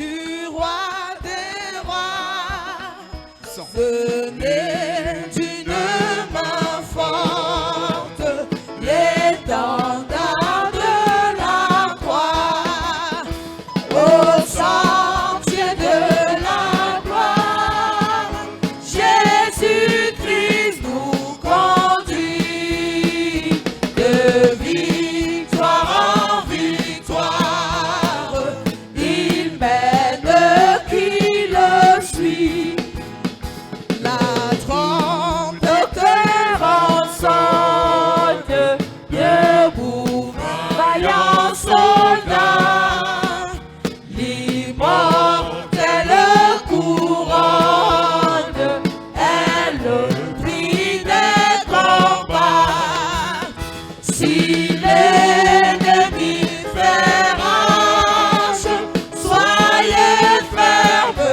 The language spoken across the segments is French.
du roi des rois. Venez d'une main forte l'étendard de la croix. Au sentier de la gloire, Jésus-Christ nous conduit de victoire en victoire. Il mène qui le suit. La trompe de terre sonne, debout, vaillant soldat, l'immortelle couronne est le prix des combats. Si l'ennemi fait rage, soyez fermes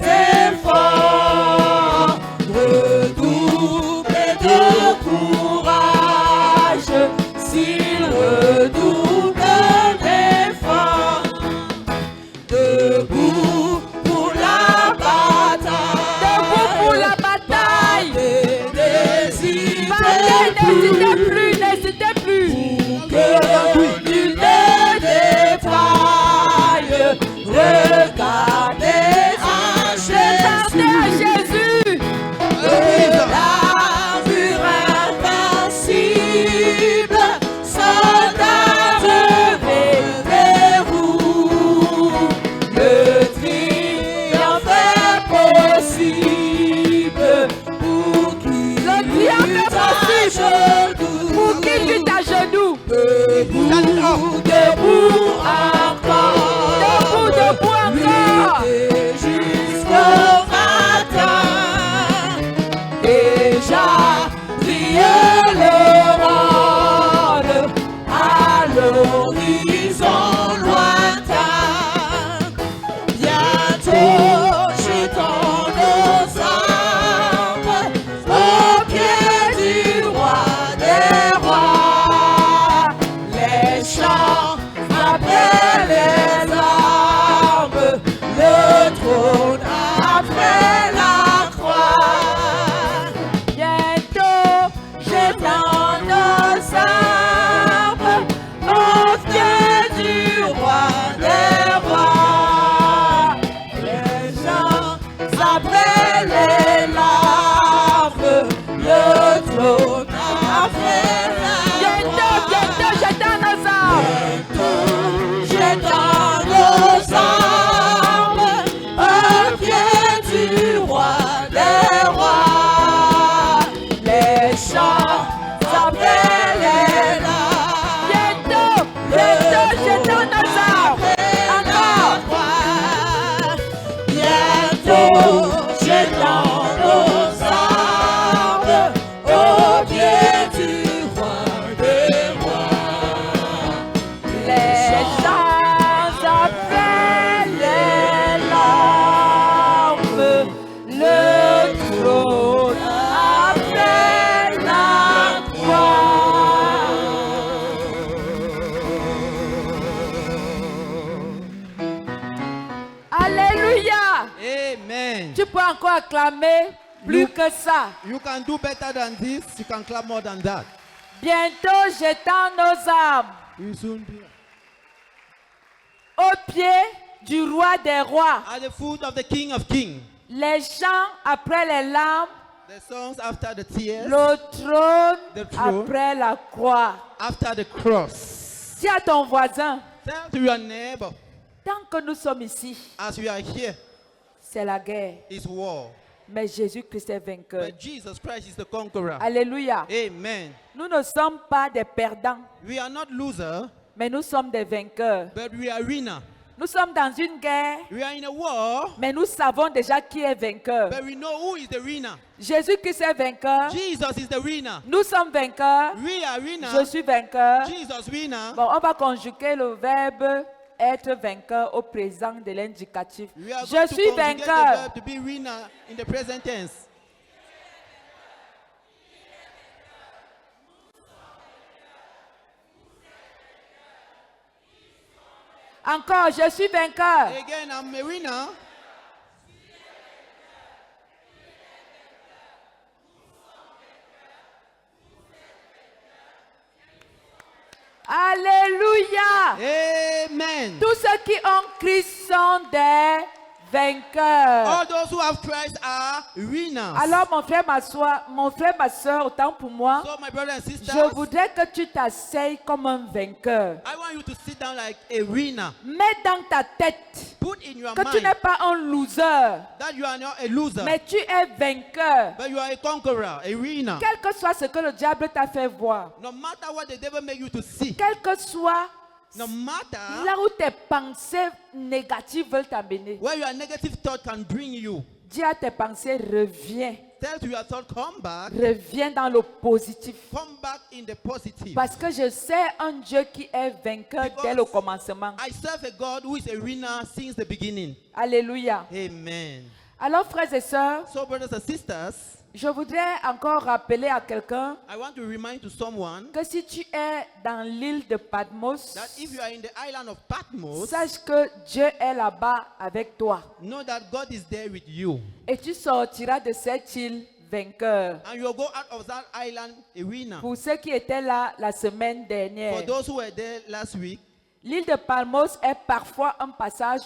et forts. Redoublez de courage, s'il redouble d'efforts. Debout pour la bataille. Debout pour la bataille. N'hésitez N'hésitez plus. plus, n'hésitez plus. Que nul ne défaille. Regardez à Regardez à Jésus. Jésus. L'armure invincible. Soldats, réveillez-vous. Le triomphe est possible pour qui Le triomphe est lutte à possible genoux. pour qui lutte à genoux. Debout, debout encore. Debout, debout encore. Luttez jusqu'au matin. Déjà brille l'aurore à l'horizon lointain. Bientôt jetons nos armes aux pieds du roi des rois. Les chants après les armes, le trône après la croix. Bientôt jetons nos armes aux pieds du roi des rois. Les chants après les larmes, le trône après la Bientôt, bientôt, j'attends nos armes. Jetons nos armes aux pieds du roi des rois. Les chants après les larmes. Bientôt, bientôt, j'attends nos armes. Encore. Bientôt, jetons nos armes aux pieds du roi des rois. Les chants après les larmes, le trône après la croix. Alléluia. Amen. Tu peux encore acclamer plus que ça. You can do better than this. You can clap more than that. Bientôt, j'étends nos armes You soon be au pied du roi des rois. at the foot of the King of Kings. Les chants après les larmes, The songs after the tears, le trône The throne. après la croix. after the cross. Dis à ton voisin, Tell to your neighbor, tant que nous sommes ici, as we are here, c'est la guerre. is war. Mais Jésus-Christ est vainqueur. But Jesus Christ is the conqueror. Alléluia. Amen. Nous ne sommes pas des perdants, We are not losers, mais nous sommes des vainqueurs. but we are winners. Nous sommes dans une guerre, We are in a war, mais nous savons déjà qui est vainqueur. but we know who is the winner. Jésus-Christ est vainqueur. Jesus is the winner. Nous sommes vainqueurs. We are Je winners. suis vainqueur. Jesus winner. Bon, on va conjuguer le verbe être vainqueur au présent de l'indicatif. We are Je going to suis conjugate the vainqueur. verb to be winner in the present tense. Encore, je suis vainqueur. Again, I'm a winner. Alléluia. Amen. Tous ceux qui ont Christ sont des vainqueurs. All those who have Christ are winners. Alors mon frère, ma soeur, autant pour moi, So my brothers and sisters, je voudrais que tu t'asseyes comme un vainqueur. I want you to sit down like a winner. Mets dans ta tête Put in your que tu mind n'es pas un loser, that you are not a loser, mais tu es vainqueur. but you are a conqueror, a winner. Quel que soit ce que le diable t'a fait voir, No matter what the devil make you to see, quel que soit no matter là où tes pensées négatives veulent t'amener, where your negative thought can bring you, dis à tes pensées, reviens. tell to your thought, Reviens dans le positif. come back in the positive. Parce que je sais un Dieu qui est vainqueur dès le commencement. I serve a God who is a winner since the beginning. Alléluia. Amen. Alors frères et sœurs, So brothers and sisters, je voudrais encore rappeler à quelqu'un I want to remind to someone que si tu es dans l'île de Patmos, that if you are in the island of Patmos, sache que Dieu est là-bas avec toi. know that God is there with you. Et tu sortiras de cette île vainqueur. And you'll go out of that island a winner. Pour ceux qui étaient là la semaine For dernière, those who were there last week, l'île de Patmos est parfois un passage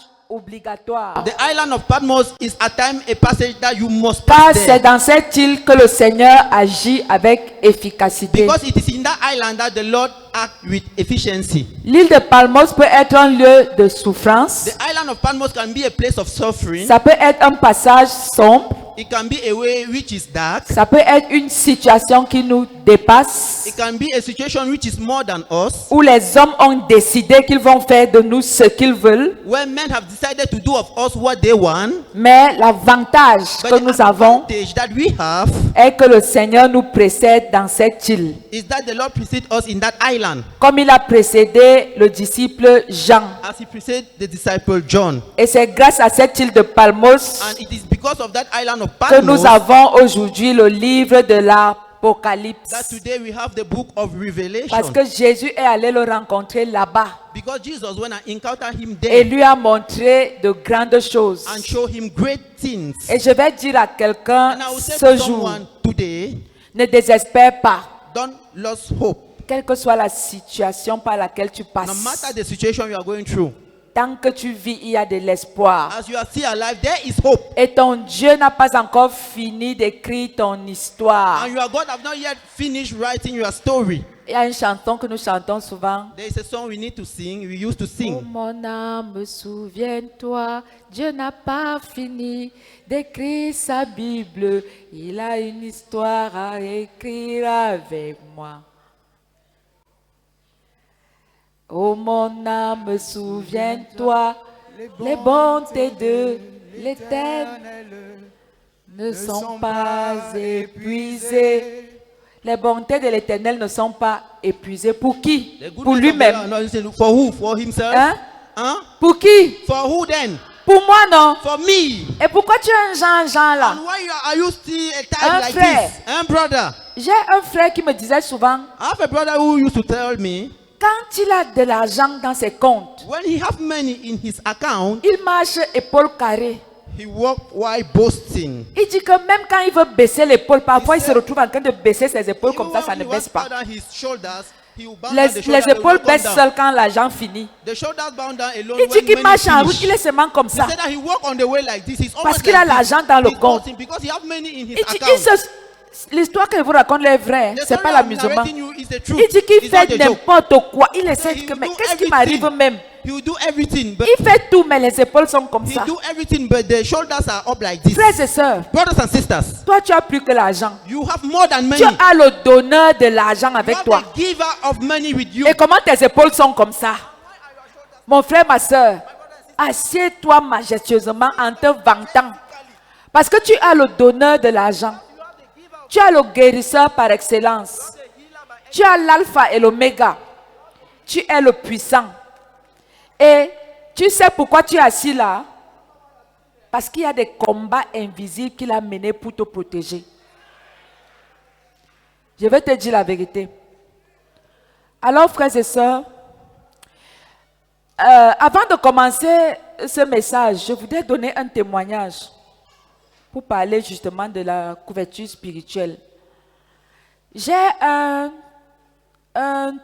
obligatoire. the island of Patmos is at times a passage that you must Car pass c'est there. dans cette île que le Seigneur agit avec efficacité. Because it is in that island that the Lord acts with efficiency. L'île de Patmos peut être un lieu de souffrance. The island of Patmos can be a place of suffering. Ça peut être un passage sombre. It can be a way which is dark. Ça peut être une situation qui nous dépasse. It can be a situation which is more than us. Où les hommes ont décidé qu'ils vont faire de nous ce qu'ils veulent. Where men have decided to do of us what they want. Mais l'avantage But que the nous avons advantage that we have est que le Seigneur nous précède dans cette île. is that the Lord precedes us in that island, Comme il a précédé le disciple Jean. as he preceded the disciple John. Et c'est grâce à cette île de Patmos And it is because of that island of que nous Patmos avons aujourd'hui le livre de that l'Apocalypse. today we have the book of Revelation. Parce que Jésus est allé le rencontrer là-bas Because Jesus, when I encountered him et there lui a montré de grandes choses. and show him great things, Et je vais dire à quelqu'un and I will say ce to jour, someone today, ne désespère pas, don't lose hope. quelle que soit la situation par laquelle tu No passes. matter the situation you are going through, Tant que tu vis, il y a de l'espoir. as you are still alive, there is hope. Et ton Dieu n'a pas encore fini d'écrire ton histoire. And your God have not yet finished writing your story. Il y a une chanson que nous chantons souvent. There is a song we need to sing, we used to Oh sing. mon âme, souviens-toi, Dieu n'a pas fini d'écrire sa Bible. Il a une histoire à écrire avec moi. Oh mon âme, souviens-toi, les bontés de l'Éternel ne sont pas épuisées. Les bontés de l'Éternel ne sont pas épuisées. Pour qui? The goodness Pour of lui-même. God, no, for who? For himself? Hein? Huh? Pour qui? For who then? Pour moi, non. For me. Et pourquoi tu es un Jean là? And why are you still a Un type like frère. this? Brother. J'ai un frère qui me disait souvent, I have a brother who used to tell me, quand il a de l'argent dans ses comptes, when he have money in his account, il marche épaule carrée. he walk while boasting. Il dit que même quand il veut baisser l'épaule, parfois il se retrouve en train de baisser ses épaules Even comme ça, when ça ne he baisse wants pas. to bow down his shoulders, he will bow Les, down the shoulders, les they will épaules not come baissent down. seules quand l'argent finit. The shoulders bow down alone Il dit when qu'il he marche en route, finish. il est seulement comme He ça. said that he walk on the way like this. He's Parce always qu'il like a this. l'argent dans le He's compte. boasting because he have money in his Il dit, account. l'histoire que je vous raconte est vraie, The c'est story pas I'm l'amusement. narrating you is the truth. Il dit qu'il It's not fait a joke. n'importe quoi. Il essaie He que, will mais do qu'est-ce qui everything. m'arrive même? He will do everything, but Il fait tout, mais les épaules sont comme he ça. do everything, but the shoulders are up like this. Frères et sœurs, Brothers and sisters, toi tu as plus que l'argent. you have more than money. Tu as le donneur de l'argent You avec have toi. the giver of money with you. Et comment tes épaules sont comme ça? Mon frère, ma soeur, assieds-toi majestueusement en te vantant. Parce que tu as le donneur de l'argent. Tu as le guérisseur par excellence. Tu as l'alpha et l'oméga. Tu es le puissant. Et tu sais pourquoi tu es assis là? Parce qu'il y a des combats invisibles qu'il a menés pour te protéger. Je vais te dire la vérité. Alors, frères et sœurs, Avant de commencer ce message, je voudrais donner un témoignage pour parler justement de la couverture spirituelle. J'ai un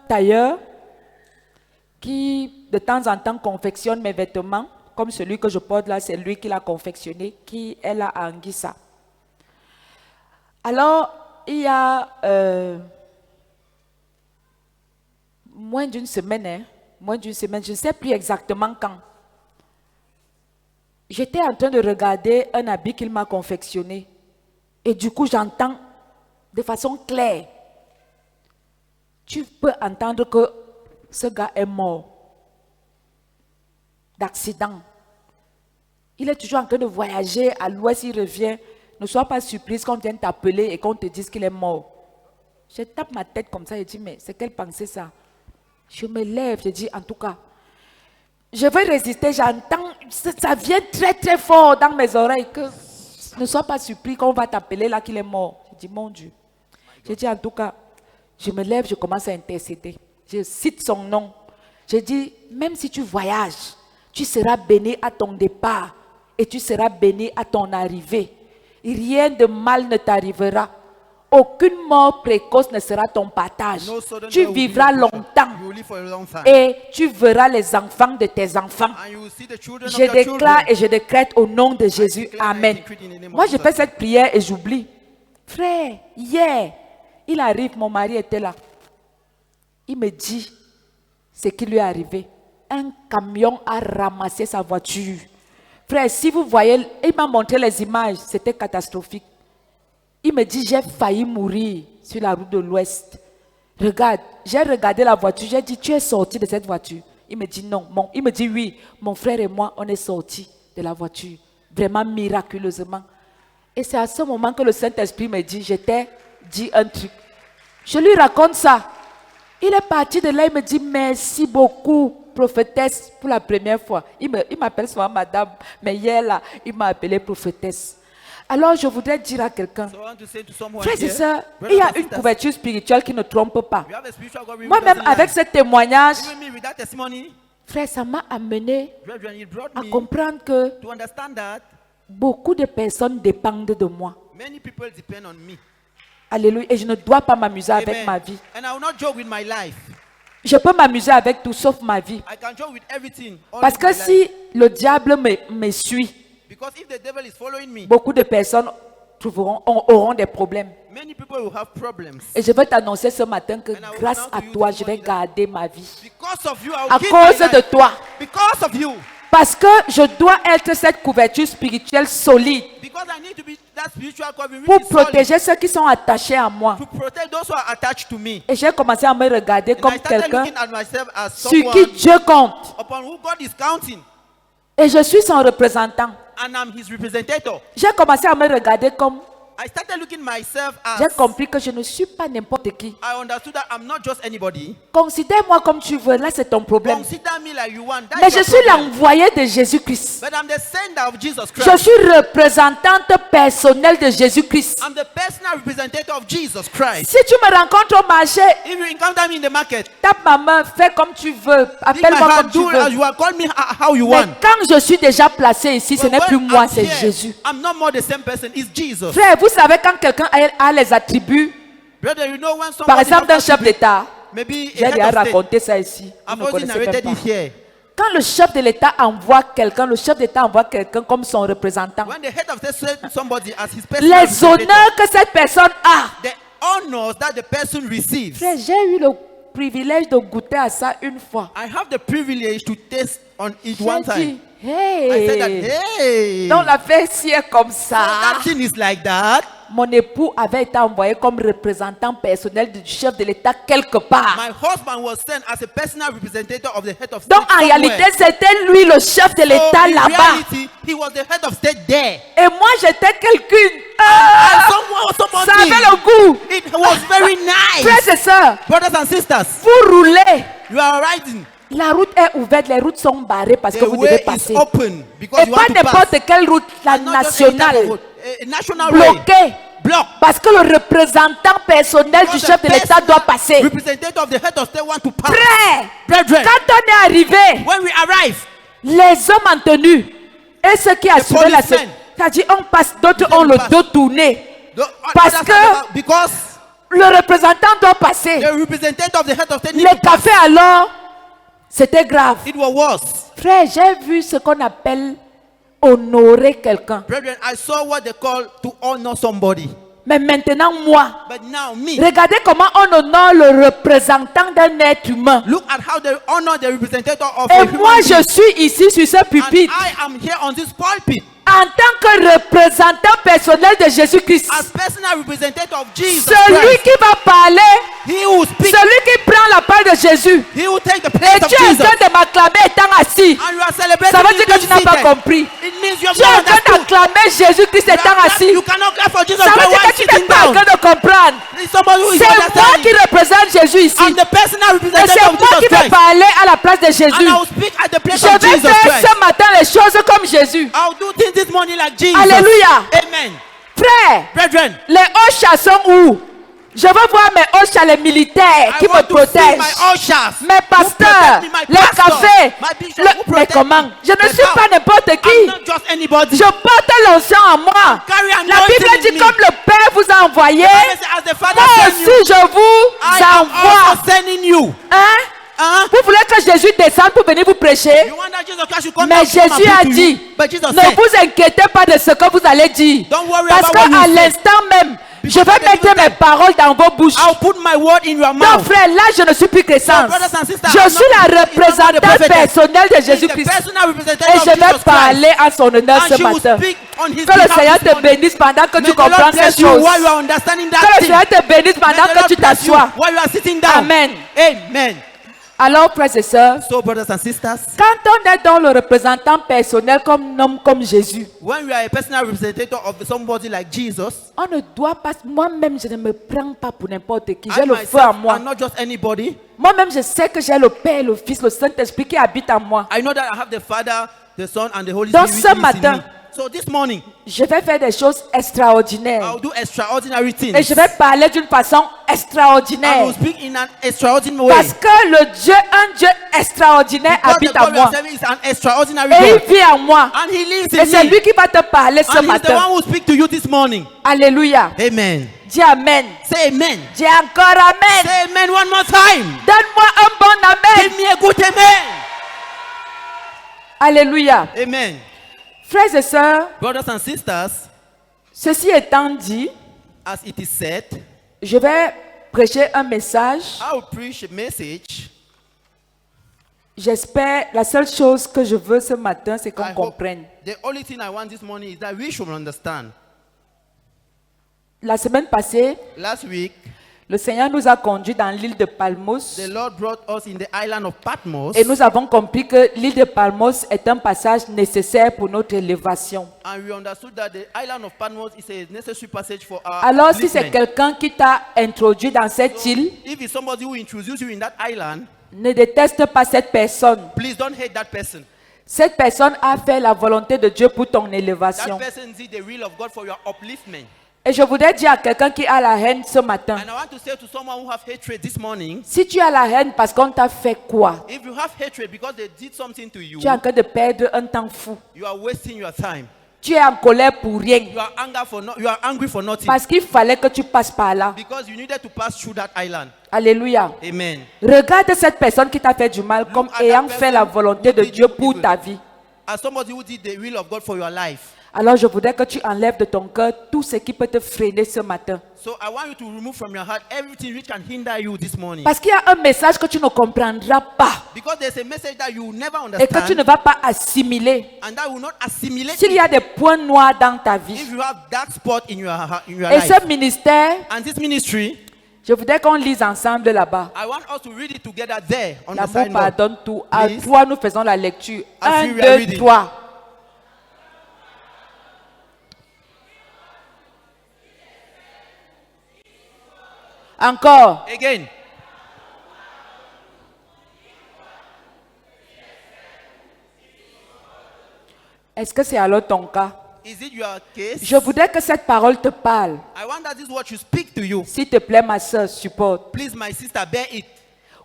tailleur qui de temps en temps confectionne mes vêtements, comme celui que je porte là, c'est lui qui l'a confectionné, qui est là à Anguissa. Alors, il y a moins d'une semaine, je ne sais plus exactement quand. J'étais en train de regarder un habit qu'il m'a confectionné. Et du coup, j'entends de façon claire. Tu peux entendre que ce gars est mort d'accident. Il est toujours en train de voyager à l'ouest, il revient. Ne sois pas surprise qu'on vienne t'appeler et qu'on te dise qu'il est mort. Je tape ma tête comme ça et dis, mais c'est quelle pensée ça? Je me lève, je dis, en tout cas, je vais résister, j'entends, ça vient très très fort dans mes oreilles, que ne sois pas surpris qu'on va t'appeler là qu'il est mort. Je dis, mon Dieu. Je dis, en tout cas, je me lève, je commence à intercéder. Je cite son nom. Je dis, même si tu voyages, tu seras béni à ton départ et tu seras béni à ton arrivée. Rien de mal ne t'arrivera. Aucune mort précoce ne sera ton partage. Tu vivras longtemps et tu verras les enfants de tes enfants. Je déclare et je décrète au nom de Jésus. Amen. Moi, je fais cette prière et j'oublie. Frère, hier, il arrive, mon mari était là. Il me dit ce qui lui est arrivé. Un camion a ramassé sa voiture. Frère, si vous voyez, il m'a montré les images, c'était catastrophique. Il me dit, j'ai failli mourir sur la route de l'Ouest. Regarde, j'ai regardé la voiture, j'ai dit, tu es sorti de cette voiture? Il me dit non. Il me dit oui, mon frère et moi, on est sortis de la voiture. Vraiment miraculeusement. Et c'est à ce moment que le Saint-Esprit me dit, je t'ai dit un truc. Je lui raconte ça. Il est parti de là, il me dit, merci beaucoup, prophétesse, pour la première fois. Il m'appelle souvent madame, mais hier là, il m'a appelé prophétesse. Alors je voudrais dire à quelqu'un, frères et sœurs, il y a une couverture spirituelle qui ne trompe pas. Moi-même avec ce témoignage, frère, ça m'a amené à comprendre que beaucoup de personnes dépendent de moi. Alléluia. Et je ne dois pas m'amuser avec ma vie. Je peux m'amuser avec tout sauf ma vie. Parce que si le diable me suit, beaucoup de personnes auront des problèmes. Et je veux t'annoncer ce matin que grâce à toi, je vais garder ma vie. À cause de toi. Parce que je dois être cette couverture spirituelle solide pour protéger ceux qui sont attachés à moi. Et j'ai commencé à me regarder comme quelqu'un sur qui Dieu compte. Et je suis son représentant. J'ai commencé à me regarder comme... J'ai compris que je ne suis pas n'importe qui. Considère-moi comme tu veux, là c'est ton problème. Mais je suis l'envoyé de Jésus-Christ. Je suis représentante personnelle de Jésus-Christ. Si tu me rencontres au marché, tape ma main, fais comme tu veux, appelle-moi comme tu veux. Mais quand je suis déjà placé ici, ce n'est plus moi, c'est Jésus. Frère, vous savez quand quelqu'un a les attributs, par exemple d'un chef d'État, j'ai déjà raconté ça ici, vous ne connaissez même pas. Quand le chef de l'État envoie quelqu'un, le chef d'État envoie quelqu'un comme son représentant, les honneurs que cette personne a, frère, j'ai eu le privilège de goûter à ça une fois. J'ai dit, hey. Donc la fesse est comme ça. Mon époux avait été envoyé comme représentant personnel du chef de l'État quelque part. Donc en réalité, c'était lui le chef de l'État là-bas. Et moi, j'étais quelqu'un. Ça avait le goût. Frères et sœurs, vous roulez. La route est ouverte, les routes sont barrées parce que vous devez passer. Et pas n'importe quelle route, la nationale, bloquée. block. Parce que le représentant personnel du Because chef the de l'État doit personal passer. representative of the head of state want to pass. Frère, Brethren, quand on est arrivé, when we arrive, les hommes en tenue et ceux qui assuraient la policemen. sécurité, c'est-à-dire on passe, d'autres ont le dos tourné. Parce que because le représentant doit passer. the representative of the head of state need Les to pass. cafés alors, c'était grave. It was worse. Frère, j'ai vu ce qu'on appelle honorer quelqu'un. Brethren, I saw what they call to honor somebody. Mais maintenant, moi, But now me, regardez comment on honore le représentant d'un être humain. look at how they honor the representative of Et a moi, human je being. suis ici sur ce And pupitre I am here on this pulpit en tant que représentant personnel de Jésus-Christ. as personal representative of Jesus Celui Christ. qui va parler, He will speak. celui qui prend la part de Jésus. He will take the Et place of tu es en Jesus. train de m'acclamer étant assis. And you are celebrating. Ça veut him dire que tu being n'as pas seated. compris. It means you have Tu es en not train understood. d'acclamer Jésus-Christ étant assis. You cannot clap for Jesus Ça veut Christ dire while que tu n'es sitting pas en down. train de comprendre. It's somebody who is C'est moi qui understanding. représente Jésus ici. I'm the personal Et representative c'est of moi qui Jesus vais Christ. parler à la place de And Jésus. I will speak at the place Je of vais Jesus faire Christ. ce matin les choses comme Jésus. I'll do things this morning like Jesus. Alléluia. Amen. Frère, Brethren, les Oshas sont où? Je veux voir mes Oshas, les militaires qui I me want to see protègent. my ushers. Mes who pasteurs, protect me, my les pastor, cafés. my bishop, Le- who Mais protect comment? me. Je ne But suis how? pas n'importe I'm qui. not just anybody. Je porte l'onction en moi. Carry La anointing Bible in dit me. comme le Père vous a envoyé, Bible says, as the Father moi sent aussi you, je vous I am envoie. also sending you. Hein? Huh? Vous voulez que Jésus descende pour venir vous prêcher? You want that Jesus Christ should come Mais down to come and Jésus a preach to you? dit, But Jesus ne said, vous inquiétez pas de ce que vous allez dire. Don't worry Parce about qu'à what you say. l'instant même, je vais Because mettre mes paroles dans vos bouches. I'll put my word in your Non, mouth. frère, là, je ne suis plus chrétien. So, brothers and sisters, Je I'm suis not- la it's not the représentante prophetess. personnelle de He's the Jésus-Christ. personal representative Et of je vais Jesus Christ. parler en son honneur And ce she will matin. speak on his Que le behalf Seigneur this te morning. bénisse pendant que May tu the Lord comprends bless ces you choses. while you are understanding Que le that thing. Seigneur te bénisse May pendant the que Lord tu bless you t'assois. while you are sitting down. Amen. Amen. Alors, frères et sœurs, So, brothers and sisters, quand on est dans le représentant personnel comme un homme comme Jésus, when we are a personal representative of somebody like Jesus, on ne doit pas, moi-même, je ne me prends pas pour n'importe qui. J'ai I le feu en myself moi. am not just anybody. Moi-même, je sais que j'ai le Père, le Fils, le Saint-Esprit qui habite en moi. I know that I have the Father, the Son, and the Holy Donc, Spirit ce who is in matin, me. So this morning, Je vais faire des choses extraordinaires. I'll do extraordinary things. Et je vais parler d'une façon I extraordinaire. will speak in an extraordinary way. Parce que le Dieu, un Dieu extraordinaire Because the habite en God we moi. are serving is an extraordinary Et God. il vit en moi. And He lives Et c'est in lui me. qui va te parler ce And He's the matin. one who will speak to you this morning. Alléluia. Amen. Dis Amen. Say amen. Dis encore Amen. Say amen one more time. Donne-moi un bon Amen. Give me a good amen. Alléluia. Amen. Frères et sœurs, Brothers and sisters, ceci étant dit, as it is said, je vais prêcher un message. I will preach a message. J'espère, la seule chose que je veux ce matin, c'est qu'on I hope- comprenne. The only thing I want this morning is that we should understand. La semaine passée, Last week, le Seigneur nous a conduits dans l'île de Palmos the Lord brought us in the island of Patmos, et nous avons compris que l'île de Palmos est un passage nécessaire pour notre élévation. and we understood that the island of Patmos is a necessary passage for our Alors, si c'est upliftment. quelqu'un qui t'a introduit dans cette île, If it's somebody who introduced you in that island, ne déteste pas cette personne. please don't hate that person. Cette personne a fait la volonté de Dieu pour ton That élévation. person did the will of God for your upliftment. Et je voudrais dire à quelqu'un qui a la haine ce matin, And I want to say to someone who have hatred this morning, si tu as la haine parce qu'on t'a fait quoi, if you have hatred because they did something to you, tu es en train de perdre un temps fou. you are wasting your time. Tu es en colère pour rien. You are angry for nothing. Parce qu'il fallait que tu passes par là. Because you needed to pass through that island. Alléluia. Amen. Regarde cette personne qui t'a fait du mal comme at ayant that fait la person volonté who de did Dieu you pour evil. ta vie. As somebody who did the will of God for your life. Alors je voudrais que tu enlèves de ton cœur tout ce qui peut te freiner ce matin. So I want you to remove from your heart everything which can hinder you this morning. Parce qu'il y a un message que tu ne comprendras pas Because there's a message that you will never et que tu ne understand vas pas assimiler. and that will not assimilate S'il y it a des points noirs dans ta vie. if you have dark spot in your Et life. ce ministère, And this ministry, je voudrais qu'on lise ensemble là-bas. I want us to read it together there on the L'amour signboard. pardonne tout. À Please. 3, nous faisons la lecture. As 1, we are 2, reading. 3. Encore. Again. Est-ce que c'est alors ton cas? Is it your case? Je voudrais que cette parole te parle. I want that this word should speak to you. S'il te plaît, ma soeur, supporte. Please, my sister, bear it.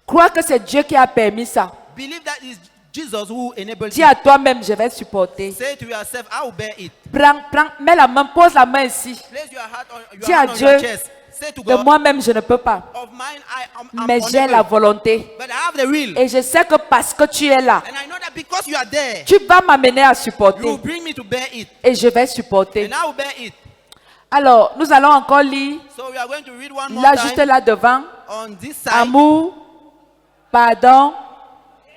Crois que c'est Dieu qui a permis ça. Believe that it's Jesus who enabled Dis you. à toi-même, je vais supporter. Say to yourself, I will bear it. Mets la main, pose la main ici. Place your hand on Dis à hand on Dieu, your chest. Say to De God, moi-même, je ne peux pas. of mine, I'm Mais j'ai la unable, volonté. but I have the will. Et je sais que parce que tu es là, And I know that because you are there, tu vas m'amener à you supporter. will bring me to bear it. Et je vais supporter. And I will bear it. Alors, nous allons encore lire. So we are going to read one more Là, juste time là devant. on this side. Amour, pardon,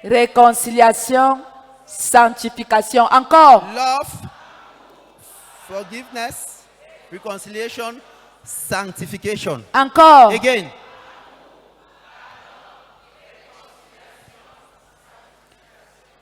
réconciliation, sanctification. Encore. Love, forgiveness, reconciliation, sanctification. Encore. Again.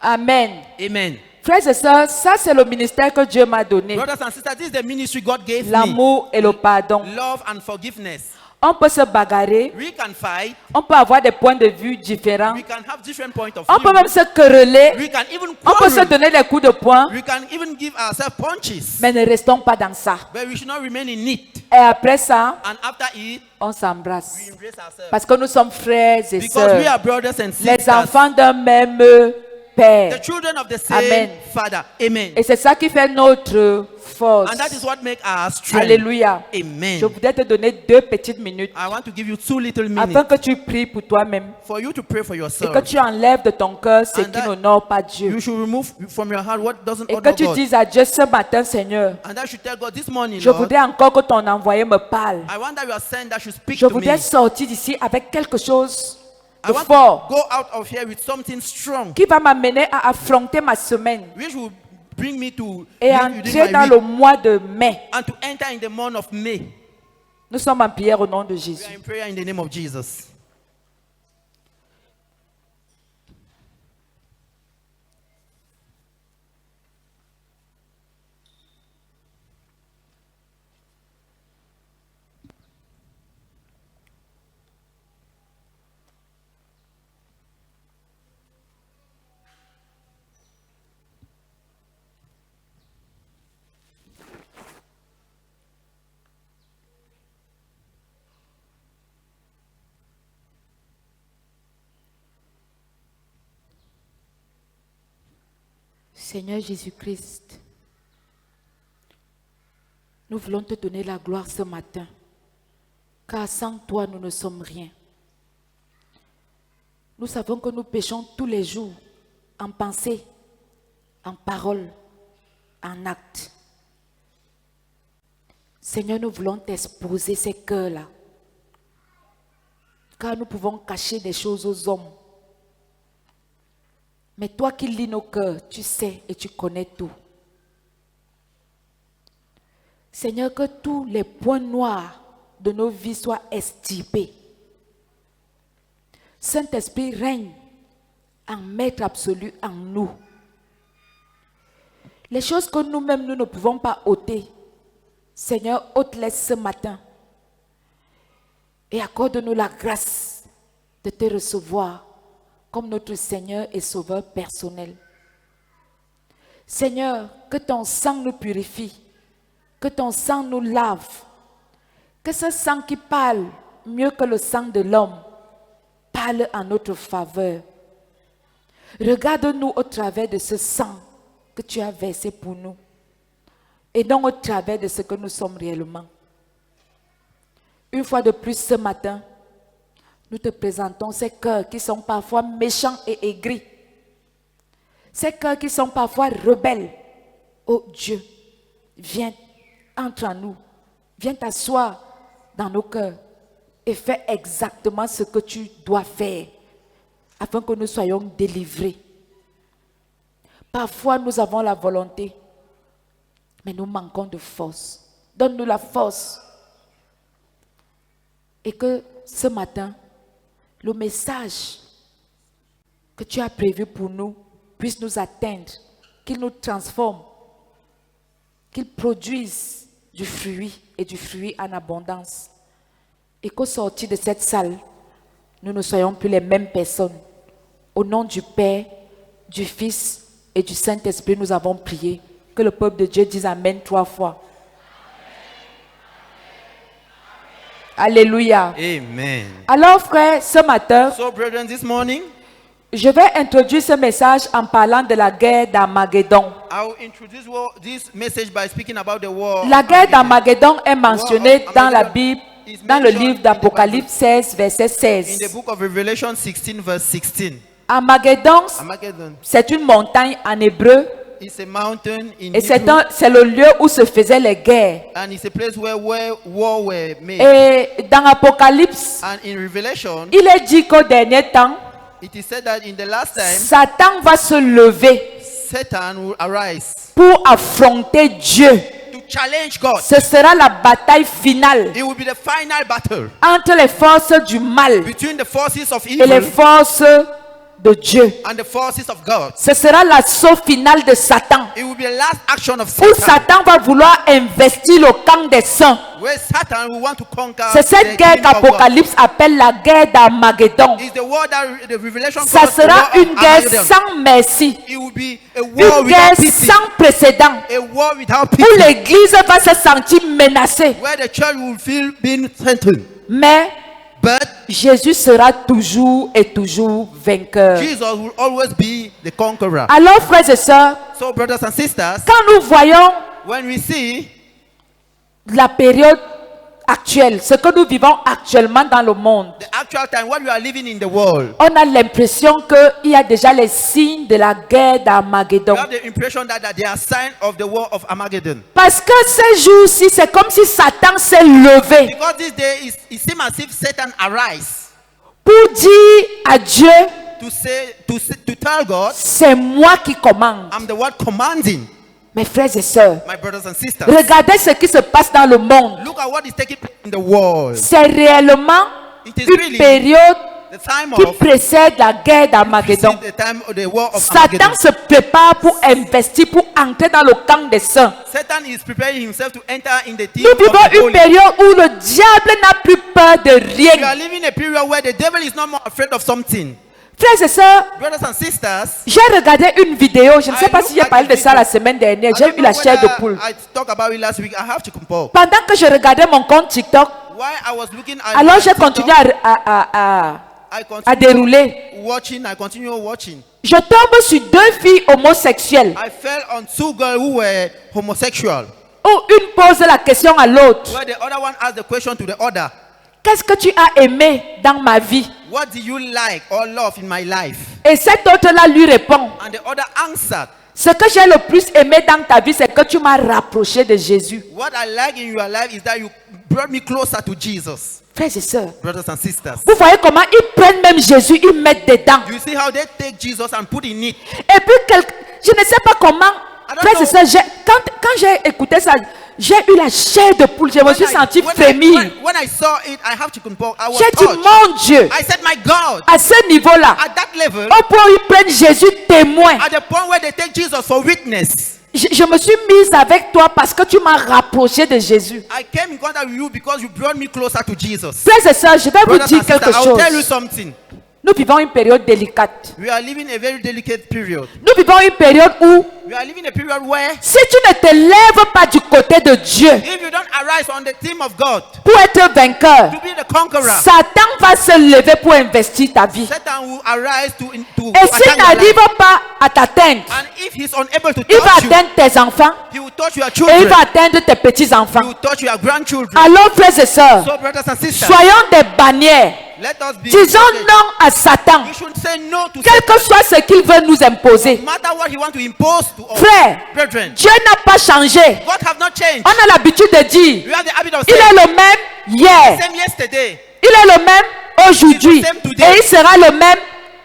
Amen. Amen. Frères et sœurs, ça c'est le ministère que Dieu m'a donné. Brothers and sisters, this is the ministry God gave me. L'amour et le pardon. Love and forgiveness. On peut se bagarrer. We can fight. On peut avoir des points de vue différents. We can have different points of On peut view. même se quereller. We can even On peut se quarrel. donner des coups de poing. We can even give ourselves punches. Mais ne restons pas dans ça. But we should not remain in it. Et après ça, And after it, on s'embrasse. we embrace ourselves. Parce que nous sommes frères et Because we sœurs. are brothers and Les sisters. enfants d'un même The Père. children of the same Amen. Father. Amen. Et c'est ça qui fait notre force. And that is what makes our strength. Alléluia. Amen. Je voudrais te donner 2 petites minutes I want to give you 2 little afin minutes que tu pries pour toi-même for you to pray for et que yourself. tu enlèves de ton cœur ce And qui that n'honore pas Dieu. You should remove from your heart what doesn't Et que honor tu God. dises à Dieu ce matin, Seigneur, And that should tell God this morning, je Lord, voudrais encore que ton envoyé me parle. I want that you are saying that should speak Je to me. voudrais sortir d'ici avec quelque chose I de want fort to go out of here with something strong, qui va m'amener à affronter ma semaine which will bring me to et live within entrer my dans week le mois de mai. and to enter in the month of May. Nous sommes en prière au nom de We are Jésus. in prayer in the name of Jesus. Seigneur Jésus-Christ, nous voulons te donner la gloire ce matin, car sans toi, nous ne sommes rien. Nous savons que nous péchons tous les jours, en pensée, en parole, en acte. Seigneur, nous voulons t'exposer ces cœurs-là, car nous pouvons cacher des choses aux hommes. Mais toi qui lis nos cœurs, tu sais et tu connais tout. Seigneur, que tous les points noirs de nos vies soient extirpés. Saint-Esprit règne en maître absolu en nous. Les choses que nous-mêmes nous ne pouvons pas ôter, Seigneur, ôte-les ce matin. Et accorde-nous la grâce de te recevoir comme notre Seigneur et Sauveur personnel. Seigneur, que ton sang nous purifie, que ton sang nous lave, que ce sang qui parle mieux que le sang de l'homme parle en notre faveur. Regarde-nous au travers de ce sang que tu as versé pour nous et non au travers de ce que nous sommes réellement. Une fois de plus ce matin, nous te présentons ces cœurs qui sont parfois méchants et aigris. Ces cœurs qui sont parfois rebelles. Oh Dieu, viens, entre en nous. Viens t'asseoir dans nos cœurs et fais exactement ce que tu dois faire afin que nous soyons délivrés. Parfois, nous avons la volonté, mais nous manquons de force. Donne-nous la force. Et que ce matin, le message que tu as prévu pour nous puisse nous atteindre, qu'il nous transforme, qu'il produise du fruit et du fruit en abondance. Et qu'au sortir de cette salle, nous ne soyons plus les mêmes personnes. Au nom du Père, du Fils et du Saint-Esprit, nous avons prié. Que le peuple de Dieu dise Amen 3 fois. Alléluia. Amen. Alors frère, ce matin, So, brethren, this morning, je vais introduire ce message en parlant de la guerre d'Armageddon. I will introduce this message by speaking about the war. La guerre d'Armageddon est mentionnée War of dans la Armageddon Bible, is dans le mentioned livre in d'Apocalypse 16, verset In 16. the book of Revelation 16, verse 16. Armageddon, Armageddon c'est une montagne en hébreu is a mountain in et Hebrew, c'est le lieu où se faisaient les guerres. and it's a place where war were made. Et dans Apocalypse, And in Revelation, il est dit qu'au dernier temps, it is said that in the last time, Satan va se lever Satan will arise pour affronter Dieu. to challenge God. Ce sera la bataille finale It will be the final battle entre les forces du mal between the forces of et les evil forces de Dieu. and the forces of God. Ce sera l'assaut final de Satan, It will be the last action of où Satan, Satan va vouloir investir le camp des saints. where Satan will want to conquer C'est the cette guerre kingdom of God. qu'Apocalypse appelle la guerre d'Armageddon. It's the war that the Revelation Ça calls the sera war of une guerre Armageddon. sans merci, It will be a war une guerre without pity, sans précédent, a war without où pity, l'Église va se sentir menacée. where the church will feel being threatened. Mais But Jésus sera toujours et toujours vainqueur. Jesus will always be the conqueror. Alors, frères et sœurs, So, brothers and sisters, quand nous voyons when we see la période actuelle, ce que nous vivons actuellement dans le monde, the actual time, what we are living in the world, on a l'impression qu'il y a déjà les signes de la guerre d'Armageddon. we have the impression that there are signs of the war of Armageddon. Parce que ces jours-ci, c'est comme si Satan s'est levé Because this day it seems as if Satan arise pour dire à Dieu, to tell God, c'est moi qui commande. I'm the one commanding. Mes frères et sœurs, My brothers and sisters, regardez ce qui se passe dans le monde. look at what is taking place in the world. C'est réellement It is une really période the time qui of précède la guerre d'Armageddon. the time of the war of Satan Armageddon. se prépare pour investir, pour entrer dans le camp des saints. Satan is preparing himself to enter in the team Nous of vivons the une holy. période où le diable n'a plus peur de We are rien. living a period where the devil is not more afraid of something. Frères et sœurs, Brothers and sisters, j'ai regardé une vidéo, je ne sais I pas look si j'ai at parlé the de ça video. la semaine dernière, I j'ai don't eu la know chair de whether poule. I talked about it last week. I have chicken pox. Pendant que je regardais mon compte TikTok, While I was looking at alors my j'ai TikTok, continué à I à dérouler. I continue watching. Je tombe sur deux filles homosexuelles I fell on two girls who were homosexual. où une pose la question à l'autre. Where the other one asked the question to the other, Qu'est-ce que tu as aimé dans ma vie? what do you like or love in my life? Et cette autre-là lui répond, And the other answered, ce que j'ai le plus aimé dans ta vie, c'est que tu m'as rapproché de Jésus. what I like in your life is that you brought me closer to Jesus. Frères et sœurs, Brothers and sisters, vous voyez comment ils prennent même Jésus, ils mettent dedans. you see how they take Jesus and put in it. Et puis, je ne sais pas comment, frères et sœurs, quand j'ai écouté ça, j'ai eu la chair de poule, je me suis senti frémir. When I saw it, I have chicken pox. I was J'ai dit, touched. mon Dieu, I said, my God, à ce niveau-là, at that level, au point où ils prennent Jésus témoin, at the point where they take Jesus for witness, je me suis mise avec toi parce que tu m'as rapproché de Jésus. I came in contact with you because you brought me closer to Jesus. Frères et sœurs, je vais vous Brothers dire and quelque sisters, I will tell you chose. something. Nous vivons une période délicate. We are living a very delicate period. Nous vivons une période où, We are living a period where si tu ne te lèves pas du côté de Dieu if you don't arise on the team of God pour être vainqueur, to be the conqueror, Satan va se lever pour investir ta vie. Satan will arise to Et s'il attack your n'arrive life. pas à t'atteindre, And if he's unable to il va touch you, atteindre tes enfants he will touch your et il children. va atteindre tes He petits-enfants. will touch your grandchildren. Alors, frères et sœurs, So, brothers and sisters, soyons des bannières. let us be. Disons non à Satan, We should say no to quel Satan. que soit ce qu'il veut nous imposer. No matter what he wants to impose to us. Frère, Brethren, Dieu n'a pas changé. God have not changed. On a l'habitude de dire, We have the habit of il saying est le même hier, same yesterday. il est le même aujourd'hui et il sera le même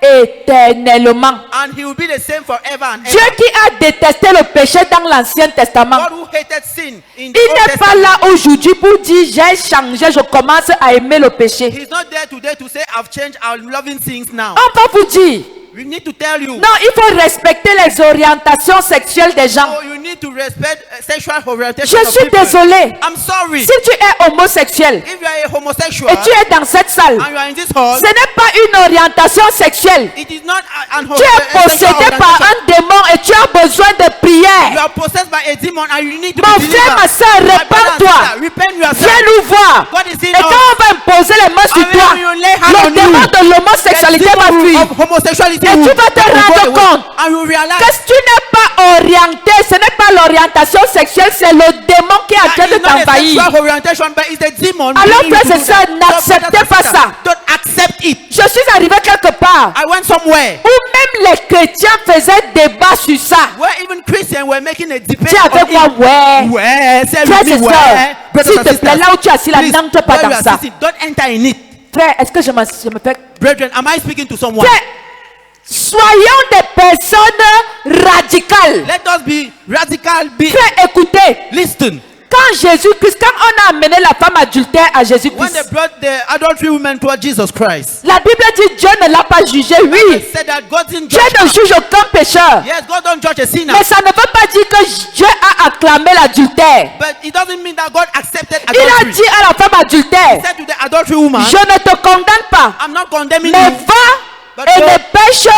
éternellement. And he will be the same forever and Dieu ever. qui a détesté le péché dans l'Ancien Testament, God who hated sin in the il Old n'est pas Testament. là aujourd'hui pour dire j'ai changé, je commence à aimer le péché. He's not there today to say I've changed, I'm loving things now. On va vous dire, We need to tell you. Non, il faut respecter les orientations sexuelles des gens. Oh, you need to respect sexual orientation. Je of suis people. désolée. I'm sorry. Si tu es homosexuel If you are a homosexual et tu es dans cette salle, and you are in this hall, ce n'est pas une orientation sexuelle. it is not an Tu es possédé par un démon et tu as besoin de You prière. are possessed by a demon and you need to Mon be frère, ma delivered. soeur, My brother and répands-toi. sister, repent yourself. Viens nous voir. God is in Et quand on va imposer les mains sur And toi, when you lay hand le on démon you, de l'homosexualité the va demon fuir. of homosexuality Et tu will- vas te will go rendre away. compte And you realize que si tu n'es pas orienté, ce n'est pas l'orientation sexuelle, c'est le démon qui est en train that de is not a t'envahir. sexual orientation, but it's the demon. Alors, bringing you frères to et do sœurs, that. n'acceptez So, brothers and pas sisters, ça. Don't accept it. Je suis arrivé quelque part I went somewhere où même les chrétiens faisaient débat sur ça. where even Christians were making a debate. Tu es avec on moi, it. ouais. Ouais, c'est Frères really et ouais. sœurs, Brothers s'il and te plaît, sisters, là où tu es assis, là, please, n'entre pas where you dans are ça. sitting, don't enter in it. Frère, est-ce que je me fais... Brethren, am I speaking to someone? Frère, soyons des personnes radicales. Let us be radical. Be Frère, écoutez, listen. quand Jésus-Christ, quand on a amené la femme adultère à When they Jésus-Christ, brought the adultery woman toward Jesus Christ, la Bible dit Dieu ne l'a pas jugé, they oui. said that God didn't Dieu judge ne her. juge aucun pécheur. Yes, God don't judge a sinner. Mais ça ne veut pas dire que Dieu a acclamé l'adultère. But it doesn't mean that God accepted Il a adultery. dit à la femme He adultère, said to the adultery woman, je ne te condamne pas, I'm not condemning mais you va et ne pêche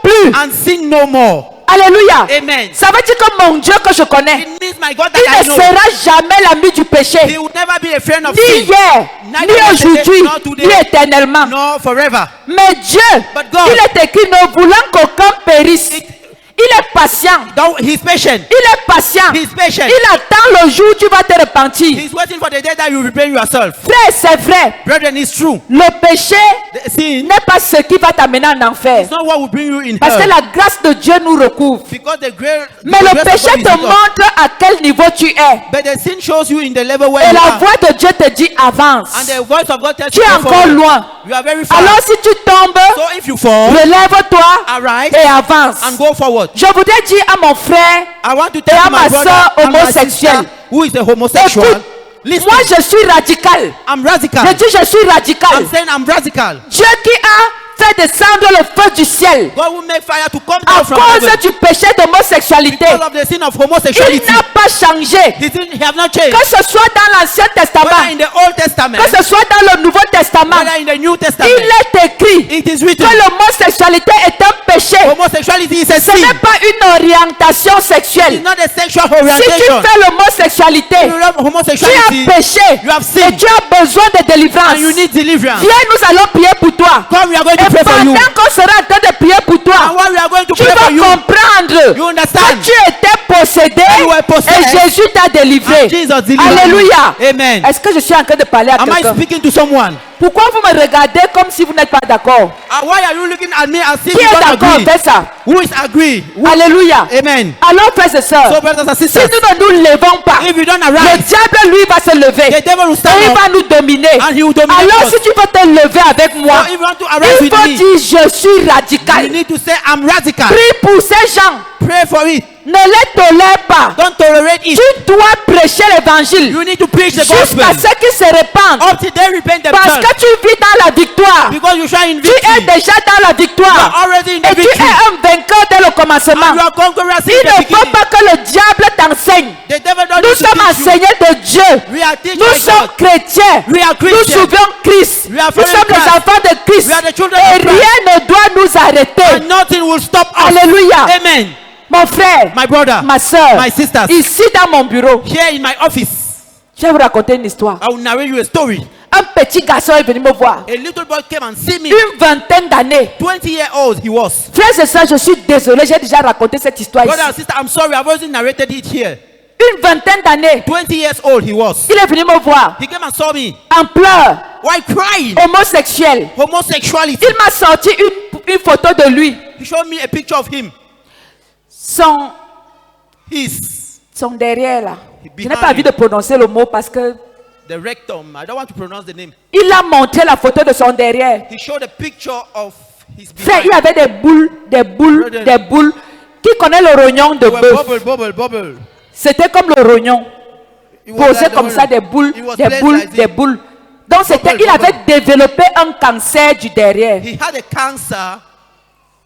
plus. and sin no more. Alléluia. Amen. Ça veut dire que mon Dieu que je connais, It means my God that il I ne know. sera jamais l'ami du He péché. will never be a friend of Ni sin. hier, Neither ni yesterday, aujourd'hui, nor today, ni éternellement. nor forever. Mais Dieu, But God- il est écrit, ne voulant qu'aucun périsse. Il est patient. He's patient. Il est patient. He's patient. Il attend le jour où tu vas te repentir. He's waiting for the day that you repent yourself. Frère, c'est vrai. Brethren, it's true. Le péché The sin n'est pas ce qui va t'amener en enfer. is not what will bring you in Parce que hell. la grâce de Dieu nous recouvre. Because the grace, Mais le péché te montre à quel niveau tu es. But the sin shows you in the level where Et you la are. voix de Dieu te dit avance. And the voice of God tells Tu you es go encore forward. loin. You are very far. Alors si tu tombes, So if you fall, relève-toi arise et avance. and go forward. Je voudrais dire à mon frère, I want to et tell à my ma brother sœur and my sister homosexuelle, who is a homosexual. écoute, Listen, moi je suis radical. I'm radical. Je dis je suis radical. I'm saying I'm radical. Dieu qui a fait descendre le feu du ciel God will make fire to come à down from cause heaven du péché d'homosexualité. because of the sin of Il homosexuality. n'a pas changé. He have not changed. Que ce soit dans l'Ancien Testament, Whether in the Old Testament, que ce soit dans le Nouveau Testament, whether in the New Testament, il est écrit it is que written l'homosexualité est un péché. homosexuality is a Ce sin. n'est pas une orientation It's sexuelle. not a sexual Si tu orientation. fais l'homosexualité, You love tu homosexuality as péché You have et sinned. tu as besoin de délivrance. and you need deliverance. Viens, nous allons prier pour toi. Come, we are going to Et pray for you. pendant qu'on sera en train de prier pour And toi, while we are going to tu pray vas for you, comprendre you understand que tu étais possédé you were possessed et Jésus t'a délivré. and Jesus delivered Alléluia. you. Amen. Est-ce que je suis en train de parler à Am I quelqu'un? speaking to someone? Pourquoi vous me regardez comme si vous n'êtes pas d'accord? Why are you looking at me as if Qui you est don't d'accord agree? avec ça? Who is agree? Alléluia. Amen. Alors, frères et So, sœurs, brothers and si sisters, nous ne nous levons pas, if you don't le arise, diable, lui, va se lever. the devil will Et stand il up va nous dominer. and he will dominate Alors, us. si tu veux te lever avec moi, So if you want to arise il with faut me, dire je suis you radical. need to say, I'm radical. Prie pour ces gens. Pray for it. Ne les tolère pas. Don't tolerate it. Tu dois prêcher l'évangile You need to preach the gospel jusqu'à ce qu'ils se répandent. up till they repent Parce themselves. que tu vis dans la victoire. Because you shine in Tu es victory. déjà dans la You victoire. are already in the Et tu victory. es un vainqueur dès le commencement. And you are conquerors in Il the ne faut beginning. pas que le diable t'enseigne. The devil don't Nous need to sommes teach you. enseignés de Dieu. We are teachers Nous by sommes God. chrétiens. We are Nous Christians. suivons Christ. We are Nous following sommes les Christ. enfants de Christ. We are the children Et of Christ. rien ne doit nous arrêter. And nothing will stop us. Alléluia. Amen. Mon frère, My brother, ma soeur, my sisters, ici dans mon bureau, here in my office, je vais vous raconter une histoire. I will narrate you a story. Un petit garçon est venu me voir. A little boy came and see me. Une vingtaine d'années. 20-year-old he was. Frères et sœurs, je suis désolé, j'ai déjà raconté cette histoire Brother and ici. sister, I'm sorry, I've already narrated it here. Une vingtaine d'années. 20 years old he was. Il est venu me voir He came and saw me en pleurs, while crying. homosexuel. Homosexuality. Il m'a sorti une photo de lui. He showed me a picture of him. Son derrière là. Je n'ai Behind pas envie de prononcer le mot parce que The rectum. I don't want to pronounce the name. il a montré la photo de son derrière. He showed a picture of his Frère, behind. il y avait des boules, des boules, Brother. des boules. Qui connaît le rognon de They were bœuf? bubble. C'était comme le rognon. It was Posé like the comme ça, one- des boules, it was des placed boules, like des this. boules. Donc c'était, Bubble, il avait bubble. développé un cancer du derrière. He had a cancer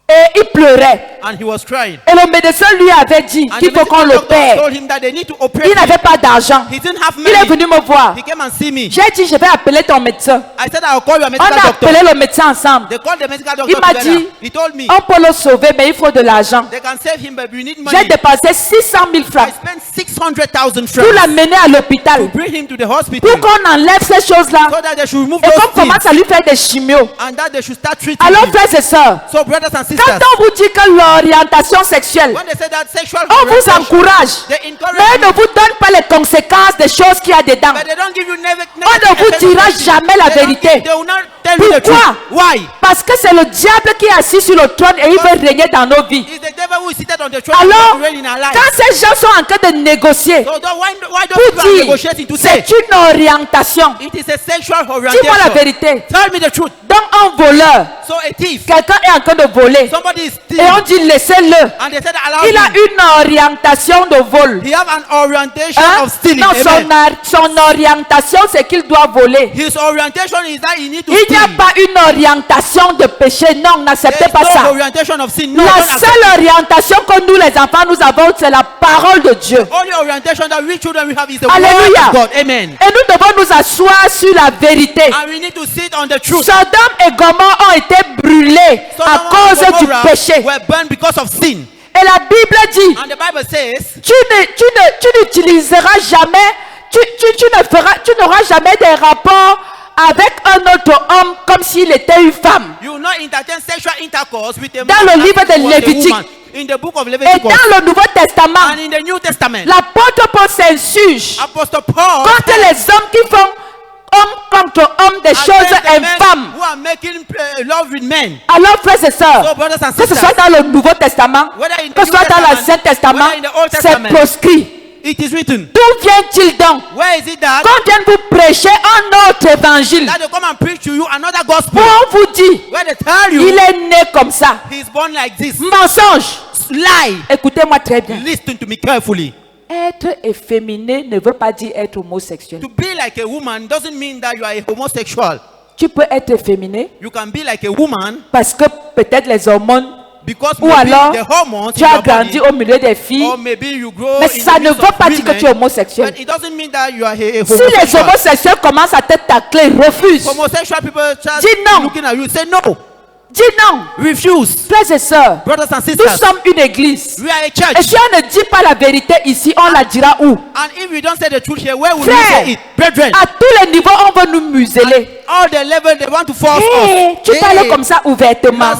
Et il pleurait. and he was crying. Et le médecin lui avait dit And qu'il the faut qu'on medical doctor l'opère. told him that they need to operate Il him. n'avait pas d'argent. He didn't have Il est money. venu me voir. He came and see me. J'ai dit, je vais appeler ton médecin. I said I'll call your On medical a doctor. appelé le médecin ensemble. They called the medical Il doctor m'a together. dit, He told me on peut le sauver, mais il faut de l'argent. they can save him, but we need J'ai money. dépensé 600 000 I francs spent 600,000 pour francs l'amener à l'hôpital. to bring him to the hospital Pour qu'on enlève ces choses-là. so that they should remove Et those qu'on things commence à lui faire des chimios. and that they should start treating Alors, him. frères et sœurs, So brothers and quand sisters, on vous dit que l'orientation sexuelle, when they say that sexual on vous orientation, encourage, they encourage mais you, ne vous donne pas les conséquences des choses qu'il y a dedans. but they don't give you On ne vous dira jamais la vérité. They will not tell you the Pourquoi? truth. Why? Parce que c'est le diable qui est assis sur le trône et il veut régner dans nos vies. It's the devil who is seated on the throne Alors, to reign in our lives. quand ces gens sont en train de négocier, So why don't pour people are dire negotiating to say c'est une orientation, it is a sexual dis-moi la orientation? vérité. Tell me the truth. Donc un voleur, So a thief, quelqu'un est en train de voler somebody is et stealing, on dit laissez-le. and they said allow Il a him. une orientation de vol. He have an orientation Hein? of stealing. Non, Amen. son orientation c'est qu'il doit voler. His orientation is that he need to Il n'y a steal. pas une orientation de péché. Non, n'acceptez There's pas no ça. orientation of sin. No, La don't accept seule it. orientation que nous les enfants nous avons, c'est la parole de Dieu. Only orientation that we children we have is the Alléluia. word of God. Amen. Et nous devons nous asseoir sur la vérité. And we need to sit on the truth. Sodome et Gomorrhe ont été brûlés à Sodom cause and du Gomorrah péché. were burned because of sin. Et la Bible dit, And the Bible says, tu n'utiliseras jamais, tu n'auras jamais des rapports avec un autre homme comme s'il était une femme. you will not entertain sexual intercourse with a Dans man le livre as if he de was a Lévitique. woman. In the book of Et Leviticus dans le Nouveau Testament, and in the New Testament, l'apôtre Paul s'insurge Apostle Paul contre les hommes qui font homme contre homme des choses against the men infâmes. who are making love with men. Alors, frères et sœurs, So brothers and que ce sisters, soit dans le Nouveau Testament, whether in the que ce New soit dans Testament, l'Ancien Testament, whether in the Old c'est Testament, proscrit. it is written. D'où vient-il donc Where is it that qu'on vienne vous prêcher un autre évangile they come and preach to you another gospel? où on vous dit Where they tell il you est né comme ça? he's born like this. Mensonge. Lie. Écoutez-moi très bien. Listen to me carefully. Être efféminé ne veut pas dire être homosexuel. To be like a woman doesn't mean that you are a homosexual. Tu peux être efféminé You can be like a woman parce que peut-être les hormones because ou maybe alors the hormones tu in as your grandi body, au milieu des filles. or maybe you grow Mais in ça the ne midst veut of pas dire que tu es women, homosexuel. but it doesn't mean that you are a Si les homosexual. homosexuels commencent à te tacler, refuse. Homosexual people start Dis non. looking at you, say no, Dis non. refuse. Frères et sœurs, Brothers and nous sisters, sommes une église. we are a Et church. si on ne dit pas la vérité ici, on la dira où? And if we don't say the truth here, where will we Frère, say it? Brethren, à tous les niveaux, on veut nous museler. all the level they want to force Hey, us. tu parles Hey, comme ça you ouvertement. are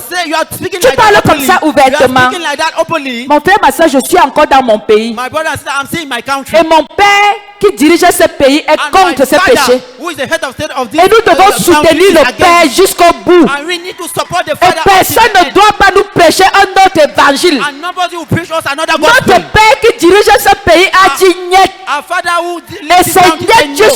speaking Tu like parles that comme openly. ça You are ouvertement. speaking like that openly. Mon frère, ma soeur, je suis encore dans mon pays. My brother and sister, I'm still in my country. Et mon père qui dirige ce pays est And my contre ce father, péché. who is the head of state of this Et nous devons country, soutenir is le against Père it. jusqu'au bout. And we need to support the Et father. personne until the ne end. doit pas nous prêcher un autre évangile. And nobody will preach us another Notre gospel. Père qui dirige ce pays a dit niet. Our father who Et leads this c'est country said niet no.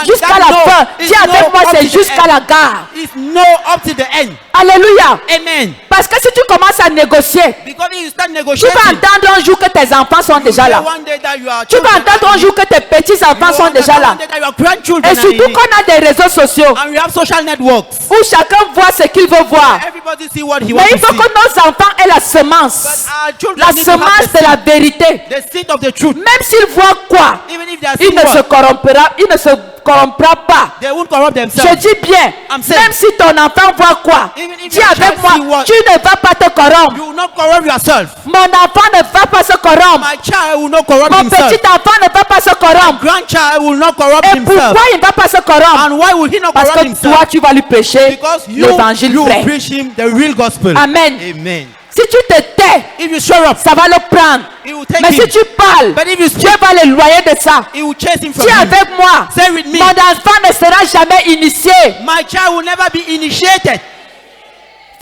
jusqu'à that la no fin. is Dis avec no moi, up c'est to the jusqu'à end. la gare. It's no up to the end. Alléluia. Amen. Parce que si tu commences à négocier, Because if you start tu negotiating, vas entendre un jour que tes enfants sont déjà là. one day that you are Tu vas children entendre un jour que tes petits-enfants sont déjà là. one day that your grandchildren Et are surtout in it. qu'on a des réseaux sociaux And we have social networks. où chacun voit ce qu'il veut voir. Everybody see what he Mais wants il to faut see. que nos enfants aient la But semence. our children La need to have semence de la vérité. the seed of the truth. Même s'ils voient quoi, Even if they are il seeing ne se what, corrompra pas. they won't corrupt Je themselves. dis bien, I'm saying- même si ton enfant voit quoi, Even if dis your avec child moi, see what- tu ne vas pas te corrompre. You will not corrupt yourself. Mon enfant ne va pas se corrompre. My child will not corrupt Mon himself. petit enfant ne va pas se corrompre. Grandchild will not corrupt Et himself. pourquoi il ne va pas se corrompre? And why will he not Parce corrupt que himself? toi, tu vas lui prêcher Because you l'évangile will vrai. preach him the real gospel. Amen. Amen. Si tu te tais, If you show up, ça va le prendre. he will take Mais him. si tu parles, But if you Dieu speak, va le loyer de ça. he will chase him from Dis him. avec moi, Say with me. mon enfant ne sera jamais initié. My child will never be initiated.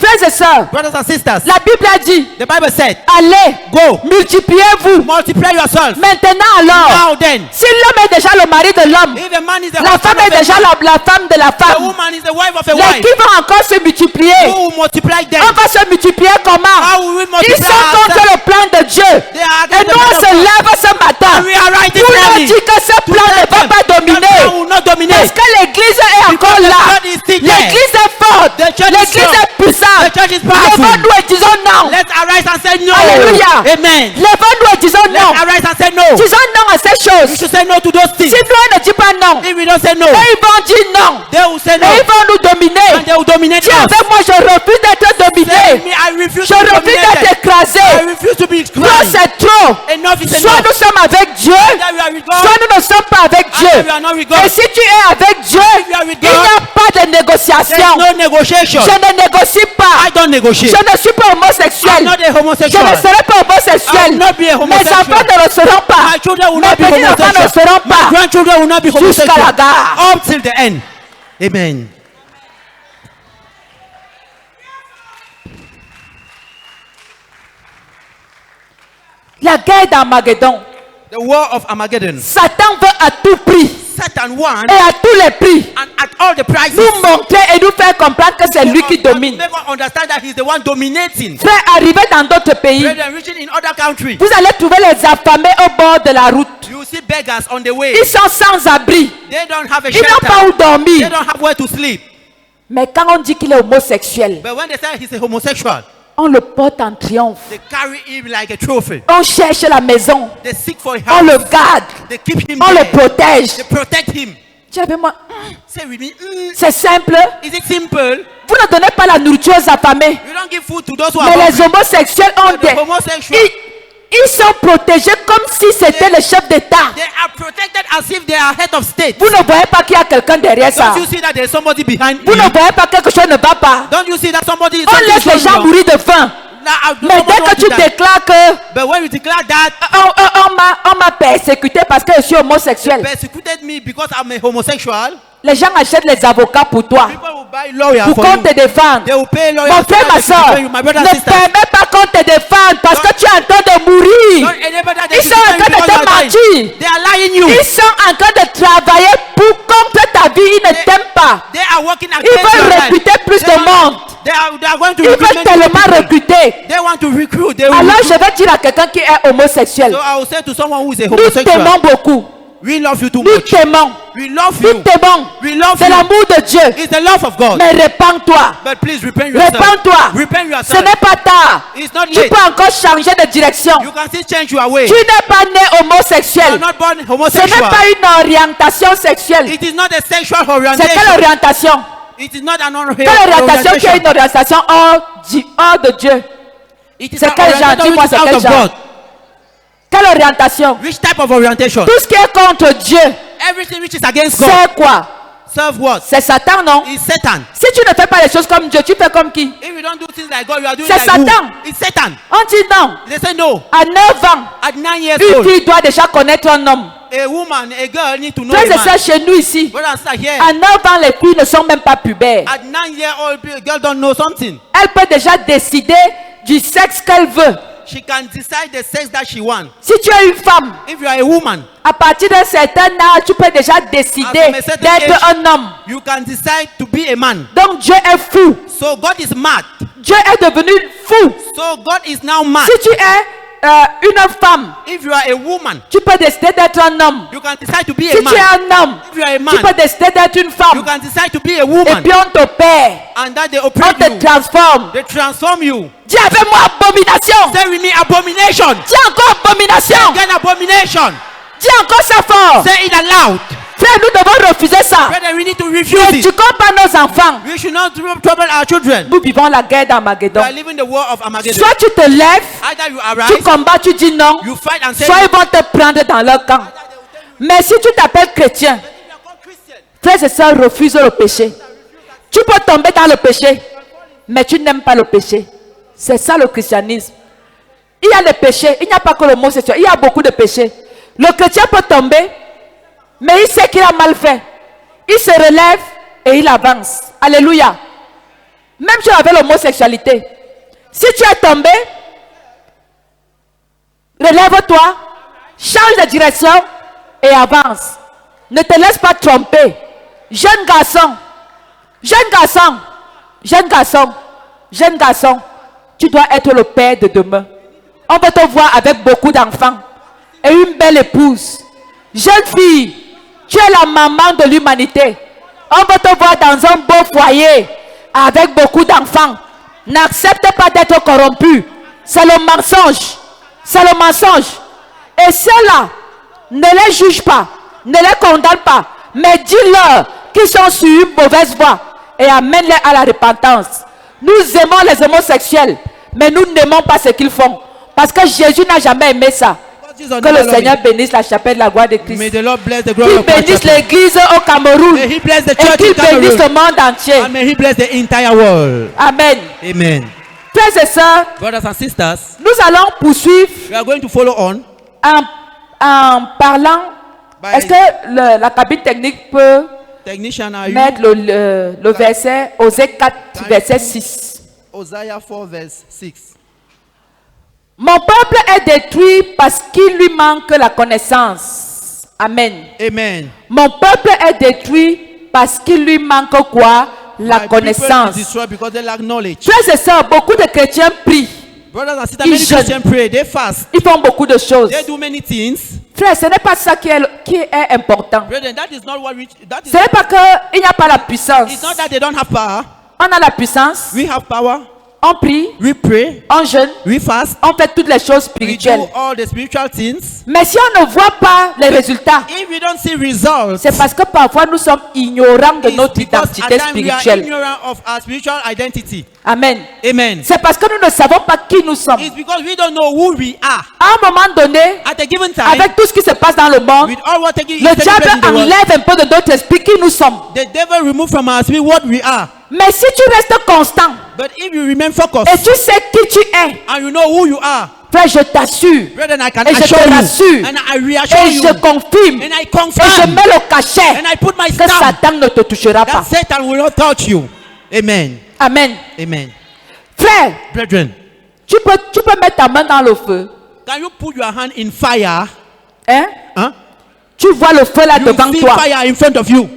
Frères et sœurs, Brothers and sisters, la Bible a dit, the Bible said, allez, go, multipliez-vous. multiply yourself. Maintenant alors, Now then, si l'homme est déjà le mari de l'homme, if a man is the la husband femme of est a déjà man, la femme de la the femme, woman is the wife of a les wife, qui vont encore se multiplier. who will multiply them? On va se multiplier comment? How will we Ils multiply sont contre ourselves? le plan de Dieu. They are Et against nous, on the se plan of God. lève ce matin And we are right this pour leur morning. dire que ce plan ne va pas That dominer. plan will not dominate. Parce que l'église est encore the là. church is still there. L'église est forte. The church is L'église strong. est puissante. The church is powerful. Devant nous, utilisons say no. Alléluia. Amen. Lèvons-nous et disons non. Let's arise and say no. Disons non à ces We choses. should say no to those things. Si nous ne disons pas non, If we don't say no, et ils vont dire non. they will say Et no. ils vont nous dominer. And they will dominate Dis us. avec moi, je refuse d'être Say with dominé. me, I refuse Je to be refuse d'être dominated. écrasé. I refuse to be Non, crushed. c'est trop. Enough is Soit enough. nous sommes avec Dieu, Either we are with God, soit nous ne sommes pas avec either we Dieu. are not with Et God. si tu es avec Dieu, you are with il n'y God, a pas de There's négociation. no negotiation. Je ne négocie pas. I don't negotiate. Je ne suis pas I'm homosexuel. not a Je homosexual. ne serai pas I homosexuel. will not be a Mes homosexual. enfants ne le seront pas. My children will Mes not be petits enfants ne le homosexual. seront My pas. grandchildren will not be Jusqu'à homosexual. la gare. Up till the end. Amen. La guerre d'Armageddon. The war of Armageddon. Satan veut à tout prix Satan won, et à tous les prix and at all the prices, nous montrer et nous faire comprendre que c'est lui qui domine. make us understand that he's the one dominating. Frère, arrivé dans d'autres pays, Brethren, reaching in other countries, vous allez trouver les affamés au bord de la route. you see beggars on the way. Ils sont sans abri. They don't have a Ils n'ont pas shelter. où They dormir. don't have where to sleep. Mais quand on dit qu'il est homosexuel, But when they say he's a homosexual, on le porte en triomphe. they carry him like a trophy. On cherche la maison. They seek for a On le house. garde. They keep him On le there. protège. They protect him. Tu avec moi? Say with me, C'est simple. is it simple? Vous ne donnez pas la nourriture aux affamés. You don't give food to those who are Mais les hungry. homosexuels ont But des... the homosexual, Ils sont protégés comme si c'était le chef d'État. they are protected as if they are head of state. Vous ne voyez pas qu'il y a quelqu'un derrière ça. Don't you see that there's somebody behind Vous you? ne voyez pas que quelque chose ne va pas. Don't you see that somebody is On laisse les gens mourir de faim. Mais dès que tu déclares que But when you declare that, on m'a persécuté parce que je suis homosexuel, persecuted me because I'm a homosexual, les gens achètent les avocats pour toi, people will buy lawyer pour for qu'on you. te défende. They will pay lawyer Mon frère, ma soeur, my brother and ne sister. permets pas qu'on te défende parce que tu es en train de mourir. Don't enable that Ils sont en train de te mentir. They are lying you. Ils sont en train de travailler pour contre ta vie. Ils ne t'aiment pas. They are working Ils against your veulent life. recruter plus de monde. They are going to Ils recruit veulent many tellement people. recruter. They want to recruit. They will Alors recruit. je vais dire à quelqu'un qui est homosexuel. So I will say to someone who is a Nous homosexual, t'aimons beaucoup. we love you too Nous much. t'aimons. We love Nous you. t'aimons. We love C'est you. l'amour de Dieu. It's the love of God. Mais répands-toi. But please repent yourself. Répands-toi. Repent Ce yourself. n'est pas tard. It's not Tu late. peux encore changer de direction. You can still change your way. Tu n'es pas né You are homosexuel. not born Ce n'est homosexual. pas une orientation sexuelle. It is not a sexual C'est orientation. quelle orientation? It is not an Quelle orientation qui est une orientation. orientation hors de Dieu? It is C'est an quel genre? orientation Dis-moi, which is c'est out quel of genre? God. Quelle orientation? Which type of orientation? Tout ce qui est contre Dieu, Everything which is against God. c'est quoi? Serve what? C'est Satan, non? It's Satan. Si tu ne fais pas les choses comme Dieu, tu fais comme qui? If you don't do things like God, you are doing C'est like who? Satan. It's Satan. On dit non. They say no. À 9 ans, At 9 years une old, fille doit déjà connaître un homme. a woman, a girl need to know Frères a et man. sœurs, chez nous ici, Brother and sister, here. à 9 ans, les filles ne sont même pas pubères. At 9-year-old girl don't know something. Elle peut déjà décider du sexe qu'elle veut. She can decide the sex that she wants. Si tu es une femme, If you are a woman, à partir d'un certain âge, tu peux déjà décider At a certain d'être age, un homme. you can decide to be a man. Donc Dieu est fou. So God is mad. Dieu est devenu fou. So God is now mad. Si tu es une femme, If you are a woman, tu peux décider d'être un homme. you can decide to be Si a tu es man. un homme, If you are a tu man, peux décider d'être une you femme. can decide to be a Et woman. puis on t'opère. And that they On operate te you. transforme. They transform you. Dis avec moi abomination. Say with me abomination. Dis encore abomination. Again abomination. Dis encore ça fort. Say it aloud. Frère, nous devons refuser ça. Brother, we need to Ne refuse it. tuons pas nos enfants. We should not trouble our children. Nous vivons la guerre We d'Armageddon. are living the war of Armageddon. Soit tu te lèves, Either you tu arise, combats, tu dis non. you fight and say, Soit ils vont te prendre dans leur camp. Mais si tu t'appelles chrétien, frères et sœurs, refuse le péché. Tu peux tomber dans le péché, mais tu n'aimes pas le péché. C'est ça le christianisme. Il y a le péché, il n'y a pas que l'homosexuel, il y a beaucoup de péchés. Le chrétien peut tomber, mais il sait qu'il a mal fait. Il se relève et il avance. Alléluia. Même chose avec l'homosexualité. Si tu es tombé, relève-toi, change de direction et avance. Ne te laisse pas tromper. Jeune garçon, jeune garçon, jeune garçon, jeune garçon, tu dois être le père de demain. On va te voir avec beaucoup d'enfants et une belle épouse. Jeune fille, tu es la maman de l'humanité. On va te voir dans un beau foyer avec beaucoup d'enfants. N'accepte pas d'être corrompu. C'est le mensonge. C'est le mensonge. Et ceux-là, ne les juge pas, ne les condamne pas, mais dis-leur qu'ils sont sur une mauvaise voie et amène-les à la repentance. Nous aimons les homosexuels, mais nous n'aimons pas ce qu'ils font. Parce que Jésus n'a jamais aimé ça. Que le Seigneur bénisse la chapelle de la gloire de Christ. May the Lord bless the glory Qu'il of God bénisse chapel. l'église au Cameroun. May He bless the Et church qu'il in bénisse Cameroon. le monde entier. And may He bless the entire world. Amen. Amen. Frères et sœurs, Brothers and sisters, nous allons poursuivre we are going to follow on en parlant. by Est-ce que la cabine technique peut technician. Are you mettre le verset, Osée 4, verset 6. Hosea 4 verse 6. Mon peuple est détruit parce qu'il lui manque la connaissance. Amen. Amen. Mon peuple est détruit parce qu'il lui manque quoi? La My people is connaissance. destroyed because they lack knowledge. Frères et sœurs, beaucoup de chrétiens prient. Brothers and sisters, Ils many jeûnent. Christians pray, they fast, Ils font beaucoup de choses. they do many things. Frère, ce n'est pas ça qui est important. Brethren, that is not what we. Ce n'est pas qu'il n'y a pas la puissance. It's not that they don't have power. On a la puissance, We have power. on prie, We pray. on jeûne, We fast. on fait toutes les choses We do spirituelles. all the spiritual things. Mais si on ne voit pas les résultats, If we don't see results, c'est parce que parfois nous sommes ignorants de it's notre because at identité times we are spirituelle. ignorant of our spiritual identity. Amen. Amen. C'est parce que nous ne savons pas qui nous sommes. It's because we don't know who we are. À un moment donné, At a given time, avec tout ce qui se passe dans le monde, with all what taking le is taking place in diable the world, enlève un peu de notre esprit qui nous sommes. the devil remove from our spirit what we are. Mais si tu restes constant But if you remain et focused tu sais qui tu es, and you know who you are, frère, je t'assure brethren, I can et je assure te you rassure and I reassure et you je confirme and I et je confirm mets le cachet and I put my que stamp Satan ne te touchera that pas. Satan will not touch you. Amen. Amen. Amen. Frère, Brethren, tu peux mettre ta main dans le feu. can you put your hand in fire? Hein? Huh? Tu vois le feu là You devant see toi. fire in front of you.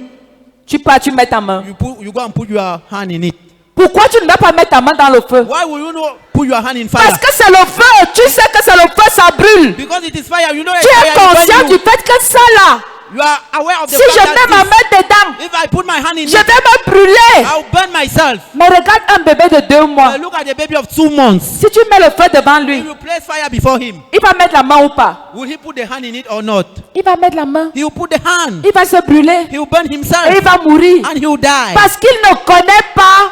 Tu mets ta main. You go and put your hand in it. Pourquoi tu ne vas pas mettre ta main dans le feu? Why will you not put your hand in fire? Parce que c'est le feu. Tu sais que c'est le feu, ça brûle. Because it is fire. You know Tu it's es fire. conscient du fait que ça là, You are aware of the si je fact mets ma that main dedans, if I put my hand in je it, vais me brûler. I'll burn myself. Mais regarde un bébé de 2 mois. Look at the baby of 2 months. Si tu mets le feu devant If lui, you place fire before him, il va mettre la main ou pas? will he put the hand in it or not? Il va mettre la main. He will put the hand. Il va se brûler. He will burn Et himself il va mourir. and he will die Parce qu'il ne connaît pas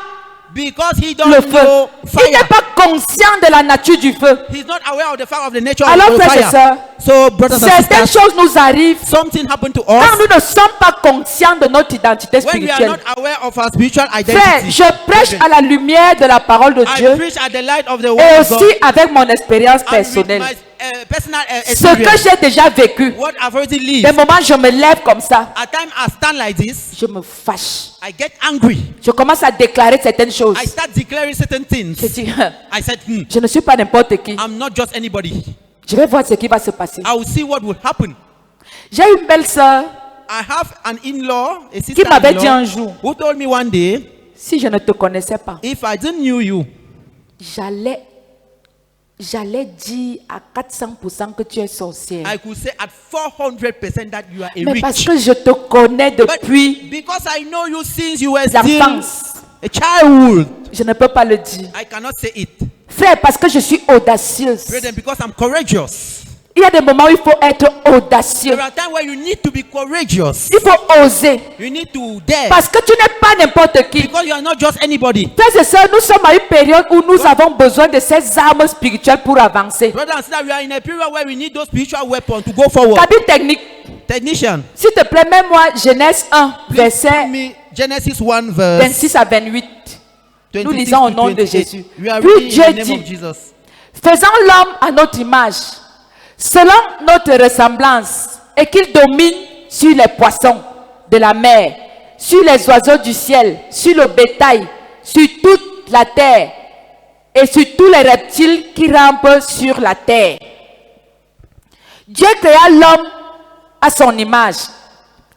because he don't le feu. know Il n'est fire. pas conscient de la nature du feu. He's not aware of the fact of the nature Alors, of the frères et fire. sœurs, So, brothers and certaines sisters, choses nous arrivent something happened to quand us nous ne sommes pas conscients de notre identité when we are spirituelle. not aware of our spiritual Frère, identity. je prêche à la lumière de la parole de I Dieu preach at the light of the word et of God aussi avec mon expérience and with personnelle. my personal Ce que experience. j'ai déjà vécu, What I've already des lived. moments je me lève comme ça, At times I stand like this, je me fâche. I get angry. Je commence à déclarer certaines choses. I start declaring certain Je things. dis, I said, je ne suis pas n'importe qui. I'm not just anybody. Je vais voir ce qui va se passer. I will see what will happen. J'ai une belle sœur I have an in-law, a qui m'avait dit un sister-in-law, jour, who told me one day, si je ne te connaissais pas, if I didn't knew you, j'allais dire à 400% que tu es sorcière. I could say at 400% that you are a Mais parce witch. que je te connais But depuis because I know you since you were still l'enfance, a childhood, je ne peux pas le dire. I cannot say it. Frère, parce que je suis audacieuse. Brethren, because I'm courageous. Il y a des moments où il faut être audacieux. There are times where you need to be courageous. Il faut oser. You need to dare. Parce que tu n'es pas n'importe qui. Because you are not just anybody. Frères et sœurs, nous sommes à une période où nous avons besoin de ces armes spirituelles pour avancer. Brothers and sisters, we are in a period where we need those spiritual weapons to go forward. Cabine technique, Technician, s'il te plaît, mets-moi Genèse 1, please verset give me Genesis 1 verse 26 à 28. 26 Nous lisons au to nom de 28. Jésus. We are Puis reading Dieu in the name of dit, Jesus. faisons l'homme à notre image, selon notre ressemblance, et qu'il domine sur les poissons de la mer, sur les oiseaux du ciel, sur le bétail, sur toute la terre, et sur tous les reptiles qui rampent sur la terre. Dieu créa l'homme à son image.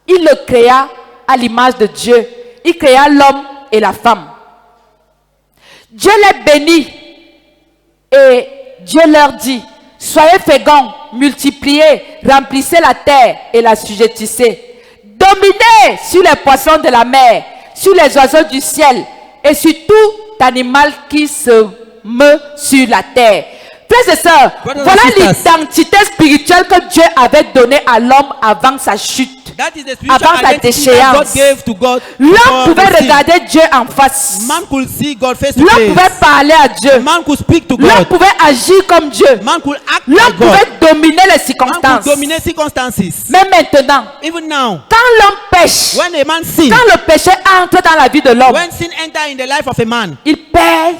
Il le créa à l'image de Dieu. Il créa l'homme et la femme. Dieu les bénit et Dieu leur dit, soyez féconds, multipliez, remplissez la terre et la sujettissez. Dominez sur les poissons de la mer, sur les oiseaux du ciel et sur tout animal qui se meut sur la terre. Frères et sœurs, Brothers and voilà sisters. l'identité spirituelle que Dieu avait donnée à l'homme avant sa chute. That is the spiritual Avant sa identity that God déchéance. gave to God. L'homme before pouvait the sin. regarder Dieu en face. Man could see God face to L'homme pouvait face. parler à Dieu. Man could speak to L'homme God. pouvait agir comme Dieu. Man could act L'homme like God. pouvait dominer les Man could circonstances. dominate circumstances. Mais maintenant, Even now, quand l'homme pêche, when a man sins, quand le péché entre dans la vie de l'homme, when sin enter in the life of a man, il perd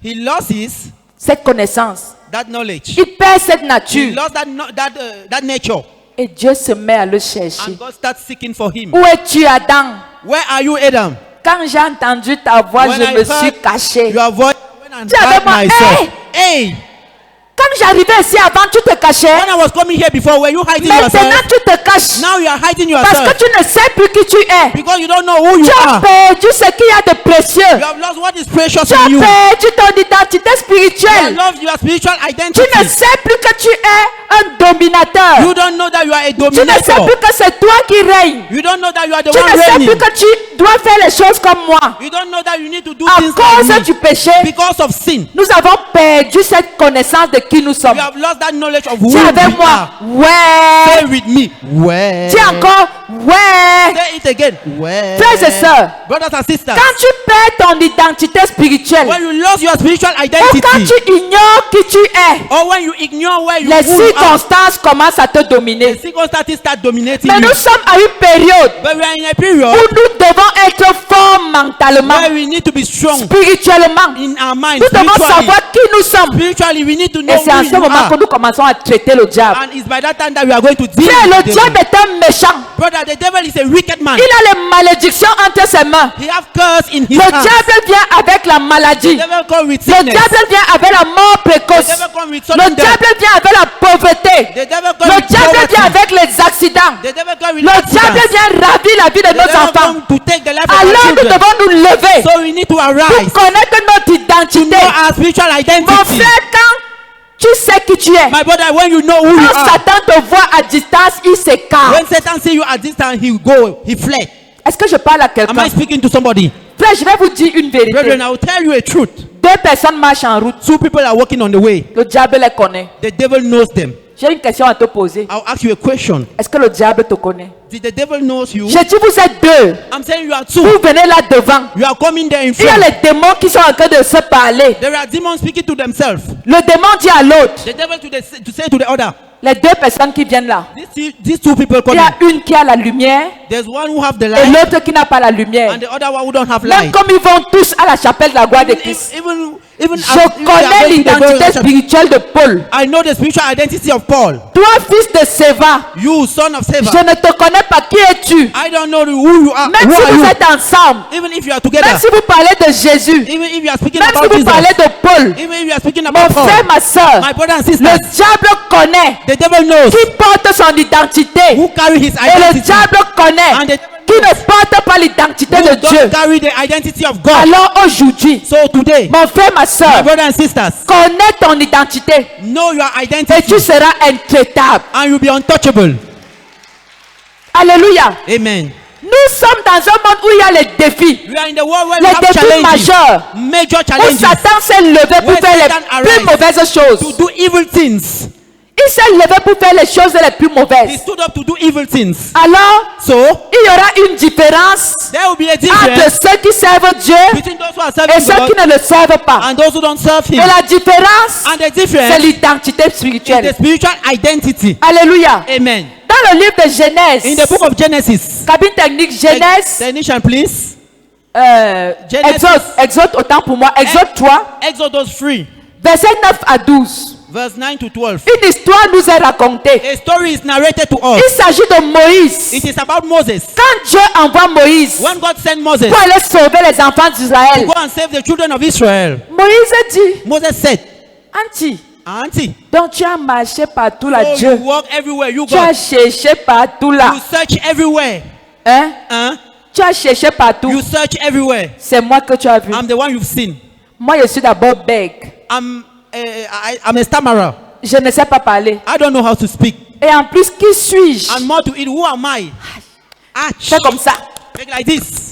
he loses cette connaissance. that knowledge. Il perd cette He nature. lost that nature. Et Dieu se met à le chercher. And God starts seeking for him. Où es-tu, Adam? Where are you, Adam? Quand j'ai entendu ta voix, When je I me suis heard caché. your voice, when I Dis avec heard moi, myself. Hey, Quand j'arrivais ici avant, tu te cachais. when I was coming here before, were you hiding Maintenant, yourself? tu te caches. Now you are hiding Parce que yourself tu ne sais plus qui tu es. because you don't know who you Tu as are. perdu ce qu'il y a de précieux. You have lost what is precious Tu as in you. perdu ton identité You have spirituelle. lost your spiritual Tu identity. ne sais plus que tu es un dominateur. You don't know that you are a Tu ne sais dominator. plus que c'est toi qui règnes. You don't know that you are the Tu one ne sais reigning. plus que tu dois faire les choses comme moi. You don't know that you need to do À things cause like du me péché, because of sin. nous avons perdu cette connaissance de qui nous sommes. You have lost that knowledge of who Dis you avec moi, are. ouais. Say with me. Ouais. Dis encore, ouais. Say it again. Ouais. Frères et sœurs, Brothers and sisters. quand tu perds ton identité spirituelle, When you lost your spiritual ou identity, quand tu ignores qui tu es, or when you ignore where you les who you are, circonstances commencent à te dominer. circumstances start dominating Mais you. nous sommes à une période But we are in a period où nous devons être forts mentalement, where we need to be strong spirituellement. in our mind. Nous devons Spiritually, savoir qui nous sommes. spiritually, we need to know Et c'est who en ce you moment que are. nous commençons à traiter le diable. And it's by that time that we are going to deal Frère, le with the diable devil. est un méchant. Brother, the devil is a wicked man. Il a les malédictions entre ses mains. He have curse in his Le hands. diable vient avec la The maladie. devil come with Le sickness. diable vient avec la mort The précoce. devil come with Le sudden death. diable vient avec la pauvreté. The devil come Le with diable poverty. vient avec les accidents. The devil come with Le diable accidents. vient ravir la vie de The nos devil enfants. come to take the life of our Alors nous children. devons nous lever So we need to pour arise connaître notre to identité. know our spiritual Mon identity. frère, quand tu sais qui tu es, My brother, when you know who you quand are, Satan te voit à distance, il s'écarte. when Satan see you at this time, he go, he fled. Est-ce que je parle à Am quelqu'un? I speaking to somebody? Frère, je vais vous dire une vérité. Brethren, I will tell you a truth. Deux personnes marchent en route. Two people are walking on the way. Le diable les connaît. The devil knows them. J'ai une question à te poser. I'll ask you a question. Est-ce que le diable te connaît? Did the devil knows you? J'ai dit, vous êtes deux. I'm saying you are two. Vous venez là devant. You are coming there in Il y a front. les démons qui sont en train de se parler. There are demons speaking to themselves. Le démon dit à l'autre, The devil to say to the other. les deux personnes qui viennent là, These two people il y coming. a une qui a la lumière There's one who have the et light l'autre qui n'a pas la lumière. and the other one who don't have Même light. comme ils vont tous à la chapelle de la gloire de Christ. Even Je as- if they are connais going to the l'identité glorious- spirituelle de Paul. I know the spiritual identity of Paul. Toi, fils de Séva, You, son of je Seva. ne te connais pas. Qui es-tu? I don't know who you are. Même Who si are vous you? êtes ensemble, Even if you are même together. si vous parlez de Jésus, Even if you are speaking même si about vous Jesus. parlez de Paul, Even if you are speaking mon about Paul. frère, ma soeur, My brother and le sisters. diable connaît The devil knows qui porte son identité. who carry his Et le identity. diable connaît And the qui ne porte pas l'identité who de Dieu. don't carry the identity of God. Alors aujourd'hui, So today, mon frère, ma my soeur, brothers and sisters, connais ton identité know your et identity tu seras intraitable. and you'll be untouchable. Alléluia. Amen. Nous sommes dans un monde où il y a les défis. We are in the world where we Les have défis challenges, majeurs. major Où challenges, Satan s'est levé pour Where faire Satan les plus arise mauvaises to choses. do evil things. Il s'est levé pour faire les choses les plus He mauvaises. stood up to do evil things. Alors, So il y aura une différence there will be a entre difference ceux qui servent Dieu between those who are et serving ceux qui God ne le servent pas. and those who don't serve Et Him. la différence, And the c'est difference l'identité is the spirituelle. spiritual identity. Alléluia. Amen. Dans le livre de In Genèse, the book of Genesis, cabine technique Genèse, technician please. Genesis. Exode autant pour moi, Exode 3, Exodus 3, verset 9 à 12. verse 9 to 12. Une histoire nous est racontée. A story is narrated to us. Il s'agit de Moïse. It is about Moses. Quand Dieu envoie Moïse When God sent Moses pour aller sauver les enfants to d'Israël, go and save the children of Israel, Moïse dit, Moses said, Anti, Auntie, donc tu as marché partout là, so Dieu. you walk everywhere you Tu go. as cherché partout là. You search everywhere. Hein? Huh? Tu as cherché partout. You search everywhere. C'est moi que tu as vu. I'm the one you've seen. Moi, je suis d'abord bègue. I'm a stammerer. Je ne sais pas parler. I don't know how to speak. Et en plus, qui suis-je? And more to it, who am I? Fais comme ça. Make like this.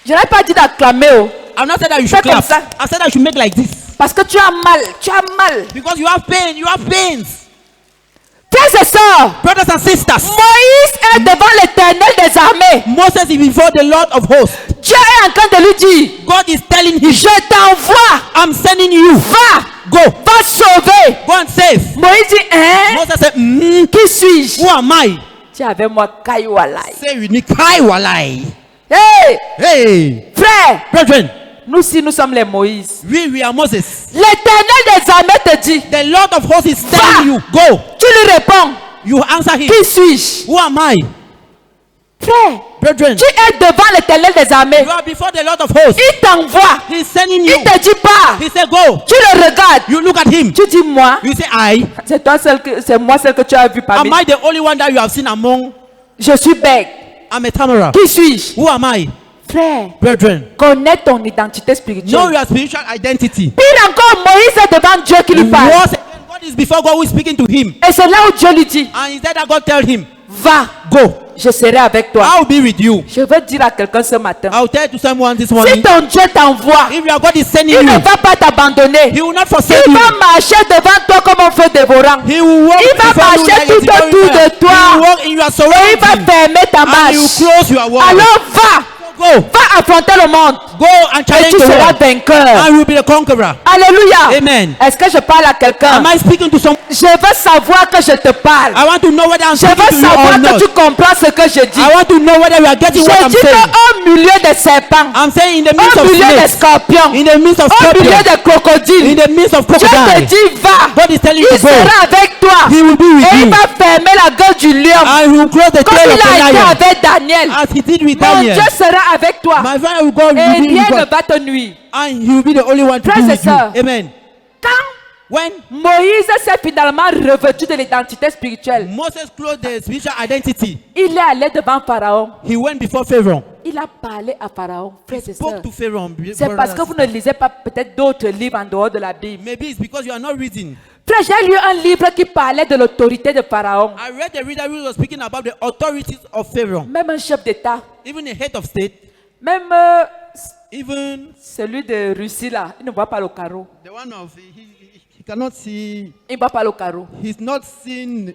Je n'ai pas dit d'acclamer. Oh. I'm not saying that you Fais should comme clap. ça. I said that you should make like this. Parce que tu as mal, tu as mal. Because you have pain, you have pains. Frères et sœurs, Brothers and sisters, Moïse est devant l'Éternel des armées. Moses is before the Lord of hosts. Dieu est en train de lui dire, God is telling him, je t'envoie, I'm sending you. va, Go. va sauver. Go and save. Moïse dit, hein, Moses said, qui suis-je? who am I? Tu es avec moi, Kaiwalai. Say you need Kai Walai. Hey, Hey, frère, brethren, nous si nous sommes les Moïse. we are Moses. L'Éternel des armées te dit, The Lord of hosts is telling you, go. tu lui réponds, You answer him. qui suis-je? Who am I? Frère, Brethren, tu es devant l'Éternel des armées. you are before the Lord of hosts. Il t'envoie. He's sending Il you. te dit pas. He said, go. Tu le regardes. You look at him. Tu dis moi. You say, I. C'est toi seul que c'est moi celle que tu as vu parmi. Am I the only one that you have seen among? Je suis bête. I'm a Tamara. Qui suis-je? Who am I? Frère, Brethren, connais ton identité spirituelle. know your spiritual identity. Pire encore, Moïse est devant Dieu qui lui parle. Once again, God is before God who is speaking to him. Et c'est là où Dieu lui dit, And he said that God tell him, va, go. je serai avec toi. I'll be with you. Je veux dire à quelqu'un ce matin, I'll tell to someone this si morning, ton Dieu t'envoie, if your God is sending il ne you, va pas t'abandonner. he will not forsake Il you. va marcher devant toi comme un feu dévorant. He will walk Il va before you marcher like a tout devouring autour fire. de toi. He will walk in your Et il va surrounding. fermer ta And he will marche. close your wall. Alors va, Go. va affronter le monde. Go and Et challenge tu the seras world. vainqueur. And you will be the conqueror. Alléluia. Amen. Est-ce que je parle à quelqu'un? Am I speaking to someone? Je veux savoir que je te parle. I want to know whether I'm Je speaking to veux you savoir or que not. tu comprends ce que je dis. I want to know whether you are getting what Je I'm dis saying. qu'au milieu des serpents, I'm saying in the midst au of milieu des snakes, scorpions, in the midst of au milieu scorpions, des crocodiles, in the midst of Dieu te crocodiles, dit va. God is telling you Il to go. sera avec toi. He will be with Et il you. va fermer la gueule du lion. And he will close the Comme tail of il a the été lion. avec Daniel. As he did with Mon Daniel. Dieu sera avec toi. My father will go Et with rien you. ne va te nuire. And he will be the only one to Frères do et with you. sœurs. Amen. Quand When Moïse s'est finalement revêtu de l'identité spirituelle, Moses closed the spiritual identity, il est allé devant Pharaon. he went before Pharaoh. Il a parlé à Pharaon. Frères et sœurs, Spoke to Pharaoh. c'est parce que vous ne lisez pas peut-être d'autres livres en dehors de la Bible. Maybe it's because you are not reading. Frère, j'ai lu un livre qui parlait de l'autorité de Pharaon. I read the reader who was speaking about the authorities of Pharaoh. Même un chef d'État, Even the head of state, même even celui de Russie là, il ne voit pas le carreau. the one of he cannot see. Il ne voit pas le carreau. He's not seen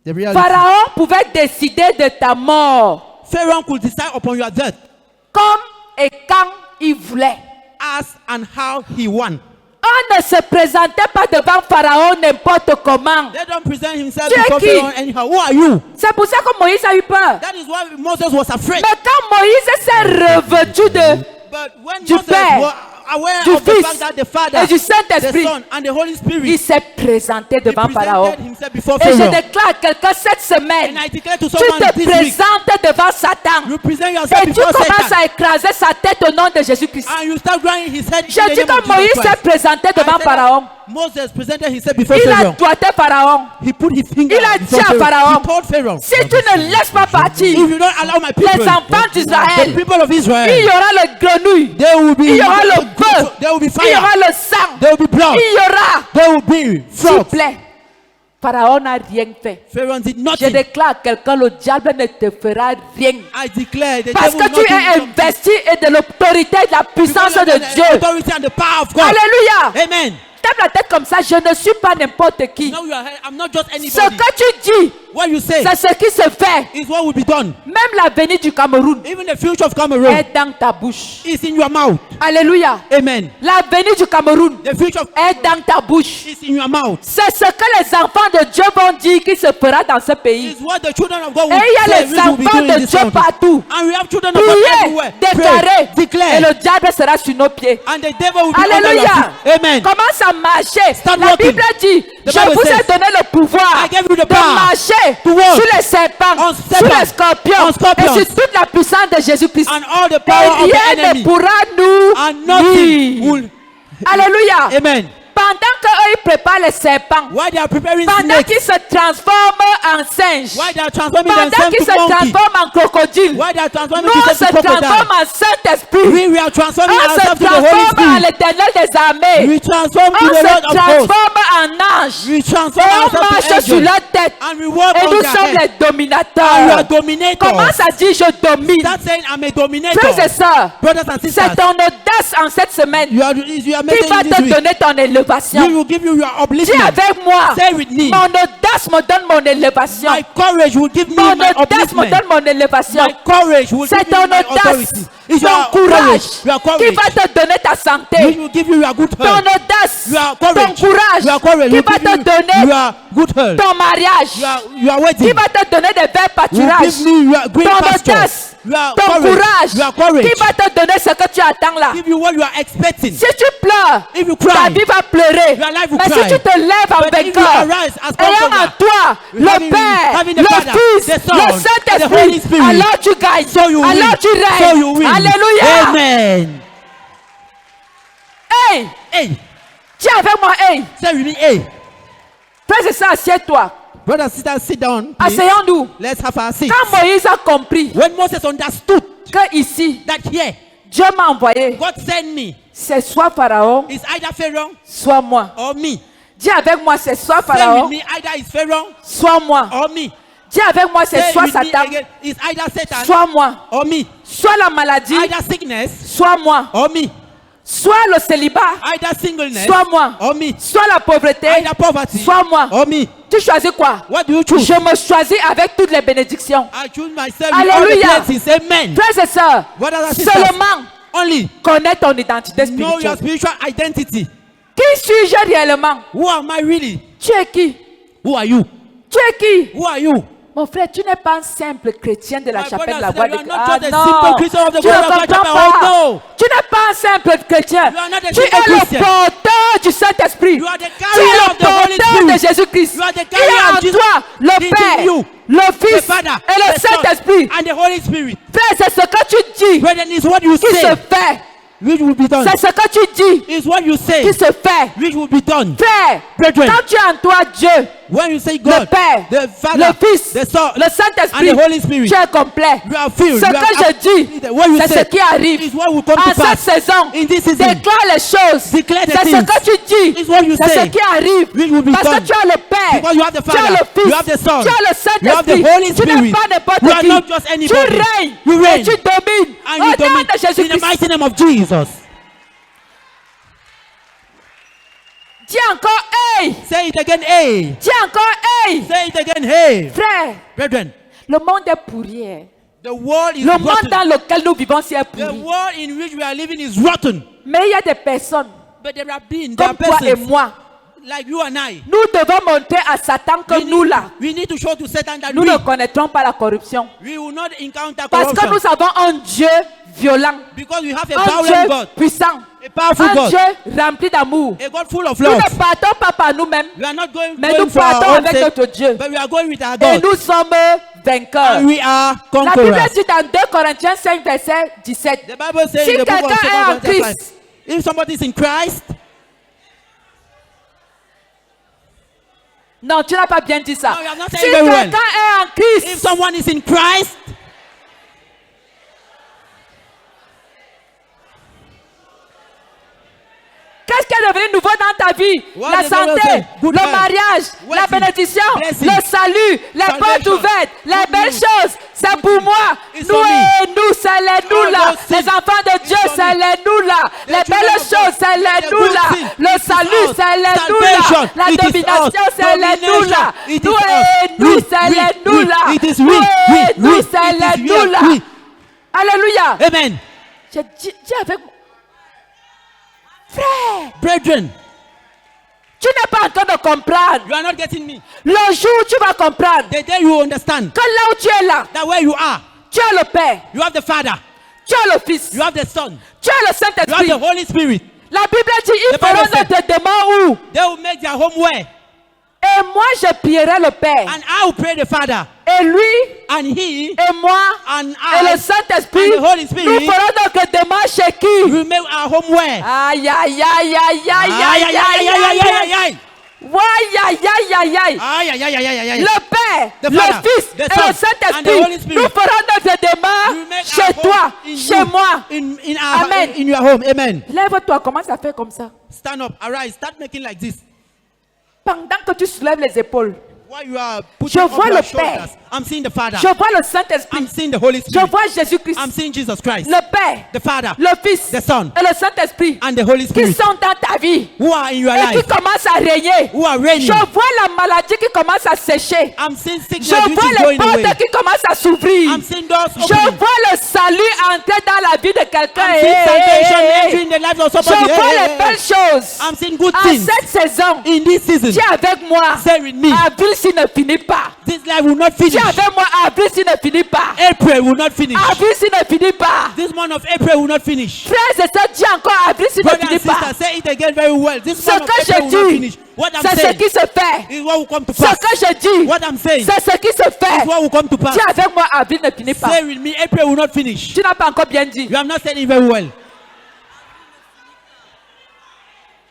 the reality. Pharaon pouvait décider de ta mort Pharaoh could decide upon your death comme et quand il voulait. as and how he want. On ne se présentait pas devant Pharaon n'importe comment. They don't present himself Tu es before qui? Pharaoh anyhow. Who are you? C'est pour ça que Moïse a eu peur. That is why Moses was afraid. Mais quand Moïse s'est revêtu de But when Du Moses Père, was aware du of the Fils fact that the Father, et du the Saint-Esprit, Son, and the Holy il Spirit, s'est présenté he devant Pharaon. presented himself before Et je Pharaoh. déclare à quelqu'un cette semaine, And I declare to tu someone te this week, présentes devant Satan. you present yourself Et tu before commences Satan, à écraser sa tête au nom de Jésus-Christ. and you start grinding his head. in Je the dis name of que Moïse Jesus s'est Christ. présenté I devant said that Pharaon. Moses presented himself before Il a Pharaoh. doigté Pharaon. He put his finger Il a before dit à Pharaon, He told Pharaoh, si tu ne laisses pas partir if you don't allow my people, les enfants the d'Israël, people of il y Israel, aura le grenouille, they will be, il y aura le feu, there will be il y aura fire, le sang, there will be blood, il y aura. there will be S'il vous frogs. plaît, Pharaon n'a rien fait. Pharaoh did Je nothing. déclare à quelqu'un, le diable ne te fera rien. I declare the Parce devil que will tu not es do something. investi et de l'autorité et de la puissance Because de of the Dieu. authority and the power of God. Alléluia. Amen. Tape la tête comme ça, je ne suis pas n'importe qui. Now you are, I'm not just Ce anybody. que tu dis, What you say c'est ce qui se fait. is what will be done. Même l'avenir du Cameroun Even the future of Cameroon est dans ta bouche. is in your mouth. Alléluia. Amen. L'avenir du Cameroun The future of est dans ta bouche. is in your mouth. C'est ce que les enfants de Dieu vont dire qui se fera dans ce pays. Is what the children of God Et will il y a say les we will be enfants doing in de this Dieu country. partout. And we have children of God Priez, everywhere. déclarer. Pray, declare. Et le diable sera sur nos pieds. And the devil will be under your Alléluia. feet. Amen. Commence à marcher. Start La walking. Bible dit, The je Bible vous ai says, donné le pouvoir I gave you the de power marcher to walk sur les serpents, on sur serpents, les scorpions, on scorpions, et sur toute la puissance de Jésus-Christ. And all the Et power of the rien ne enemy. pourra nous And nothing nuire. will. Alléluia. Amen. Pendant qu'eux, ils préparent les serpents. While they are preparing Pendant snakes. qu'ils se transforment en singes. While they are transforming Pendant themselves qu'ils to se monkey. transforment en crocodile. While they are transforming Nous, on themselves se to crocodile. transforme en Saint-Esprit. We are transforming On se ourselves to the Holy transforme en Spirit. l'Éternel des armées. We transform to On the se Lord of hosts. transforme en ange. We Et transform on ourselves to marche sur angels. leur tête. And we walk Et on nous their sommes head. les And we are dominateurs. dominators. Comment ça dit je domine? Start saying I'm a dominator. Frères et sœurs, Brothers and c'est sisters. ton audace en cette semaine You are qui making va this te week. donner ton We élévation. will give you your Dis upliftment. avec moi, Say with me. mon audace me donne mon élévation. My courage will give me Mon my audace me upliftment. donne mon élévation. My courage will C'est give ton me my audace, authority. It's ton your courage your qui courage. va te donner ta santé. Which will give you your good Ton health. audace, Your ton courage. courage Your courage qui will va give te you donner your good health. ton mariage, Your qui wedding. va te donner des verts Will pâturages. give me your green Ton pasture. audace, Your ton courage Your courage. qui va te donner ce que tu attends là. Give you what you are expecting. Si tu pleures, If you ta cry, vie va pleurer. your life will Mais cry. si tu te lèves en But if you vainqueur, arise as ayant en conqueror, toi le having Père, the le Father, Fils, the Son, le and the Holy Saint-Esprit, Spirit, alors tu gagnes, so you win. alors tu So règnes. you win. Alléluia. Amen. Hey, Hey, dis avec moi, hey. say with me, hey. Frère et sœur, assieds-toi. Brothers and sisters, sit down. please. Asseyons-nous. Let's have our seat. Quand Moïse a compris When Moses understood que ici, that here, Dieu m'a envoyé, God sent me, c'est soit Pharaon, it's either Pharaoh soit moi. or me. Dis avec moi, c'est soit Say with Pharaon, me, either it's Pharaoh soit moi. or me. Dis avec moi, c'est Say soit with me Satan, again, it's either Satan soit moi. or me. Soit la maladie, Either sickness soit moi. or me. Soit le célibat, Either singleness soit moi. or me. Soit la pauvreté, Either poverty soit moi. or me. Tu choisis quoi? What do you choose? Je me choisis avec toutes les bénédictions. I choose myself with all the Alléluia. blessings. Amen. Frères et sœurs, Brothers and sisters, seulement only connais ton identité know your spirituelle. spiritual identity. Qui suis-je réellement? Who am I really? Tu es qui? Who are you? Tu es qui? Who are you? Mon frère, tu n'es pas un simple chrétien de la My chapelle de brother, la voix you de are not Ah just a non, simple Christian of the tu ne Word of God comprends chapel. pas. Oh, no. Tu n'es pas un simple chrétien. You are not a Tu simple es le Christian. porteur du Saint-Esprit. You are the Tu es carrier le of the Holy porteur Spirit. de Jésus-Christ. You are the Il y carrier a of en Jesus. toi le It is Père, you, le The Fils Father, et le the Son, Saint-Esprit. and the Holy Spirit. Frère, c'est ce que tu dis Brethren, is what you qui se say, fait. which will be done. C'est ce que tu dis Is what you say, qui se fait. which will be done. Frère, Brethren, quand tu as en toi Dieu, when you say le God, Père, the Father, le Fils, the Son, le Saint-Esprit, and the Holy Spirit, tu es complet. you are filled. Ce you que are je dis, what you c'est ce say qui arrive. is what will come En to cette pass. saison, In this season, déclare les choses. declare the C'est ce things. que tu dis. It's what you C'est ce say, qui arrive. which will be Parce que done. tu as le Père, Because you have the tu as Father, le Fils, you have the Son, tu as le you have the Saint-Esprit. Holy Tu n'es Spirit. pas n'importe You are qui. not just Tu anybody. règnes You et reign. tu domines. And Au you nom domine de in the Jésus-Christ. mighty name of Jesus. Dis encore, hey! Say it again, hey. Dis encore, hey! Say it again, hey. Frère, Brethren, le monde est pourri. Hein. the world is Le monde rotten. dans lequel nous vivons, c'est The pourri. world in which we are living is rotten. Mais il y a des personnes But there are comme toi et persons moi. like you and I. Nous devons montrer à Satan que nous là, We need to show to Satan that nous ne connaîtrons pas la corruption. we will not encounter Parce que corruption. nous avons un Dieu violent, Because we have a un violent Dieu God, puissant, a powerful un God, Dieu rempli d'amour. a God full of Nous love. ne partons pas par nous-mêmes, We are not going, mais going nous for our partons own avec sake, notre Dieu. but we are going with our Et God. nous sommes vainqueurs. And we are La Bible conquerors. dit dans 2 Corinthiens 5, verset 17. The Bible says Si in the book of quelqu'un est en 2 Corinthians 5, Christ, if somebody is in Christ, non, tu n'as pas bien dit ça. No, you have not said Si it very well. quelqu'un est en if Christ, someone is in Christ, qu'est-ce qui est devenu nouveau dans ta vie? What La did the Bible santé, say? Good le health, mariage, la wealthy, bénédiction, blessing, le salut, les portes salvation, ouvertes, les good belles news, choses. C'est pour moi. It's Nous for me. et nous, c'est les nous All là. those Les things, enfants de Dieu, for c'est me. les nous là. The Les children belles of choses, God, c'est les the nous good là. things, Le it is salut, us. c'est les nous là. Salvation, La it is domination, us. c'est les nous là. Domination, it is Nous us. et nous, We, c'est we, les nous we, là. it is Nous we, et we, nous, we, c'est it les is nous we, là. we. Alléluia. Amen. J'ai dit avec moi. Frère, Brethren, tu n'es pas en train de comprendre. you are not getting me. Le jour où tu vas comprendre The day you understand que là où tu es là, that where you are, tu as le Père, you have the Father, tu as le Fils, you have the Son, tu as le you have Saint-Esprit. the Holy Spirit. La Bible dit, ils The Bible feront said- notre demeure où? They will make their home where? Et moi, je prierai le Père. and I will pray the Father, Et lui, and He et moi, and et le I Saint-Esprit, and the Holy Spirit nous ferons notre démarche chez qui? will make our home where? Aïe, aïe, aïe, aïe, aïe, Aïe, aïe, aïe, aïe, aïe, aïe, aïe, aïe, aïe, aïe. Ouais, aïe, aïe, aïe, aïe. Aïe, aïe, aïe, aïe, aïe, aïe. Le Père, The le Father, Fils the et Son, le and the Saint-Esprit, Holy Spirit nous ferons notre will démarche make chez our toi, home in chez you, moi. in our, Amen. in your home. Amen. Lève-toi, commence à faire comme ça. Stand up, arise, start making like this. Pendant que tu soulèves les épaules, While you are putting Je up vois your le shoulders, Père. I'm seeing the Father. je vois le Saint-Esprit, I'm seeing the Holy je Spirit. vois Jésus-Christ, I'm seeing Jesus Christ, le Père, the Father, le Fils the Son, et le Saint-Esprit and the Holy qui Spirit, sont dans ta vie who are in your et qui life, commencent à régner. who are reigning. Je vois la maladie qui commence à sécher. I'm seeing Je sickness which vois is les going away. portes qui commencent à s'ouvrir. I'm seeing doors Je opening. vois le salut entrer dans la vie de quelqu'un. I'm seeing salvation entering the lives of Je somebody. vois Hey, les hey, hey. belles choses. I'm seeing good En things cette saison, in this season. dis avec moi, Say with me, avril s'il ne finit pas. this life will not finish. Dis avec moi, avril s'il ne finit pas. April will not finish. Avril s'il ne finit pas. This month of April will not finish. Frères et sœurs, dis encore avril s'il ne Brother finit and pas. sister, say it again very well. This Ce month of que April will not je finish. dis, What I'm c'est ce saying qui se fait. is what will come to Ce pass. que je dis, What I'm saying c'est ce qui se fait. is what will come to pass. Dis avec moi, avril ne finit pas. Say with me, April will not finish. Tu n'as pas encore bien dit. You have not said it very well.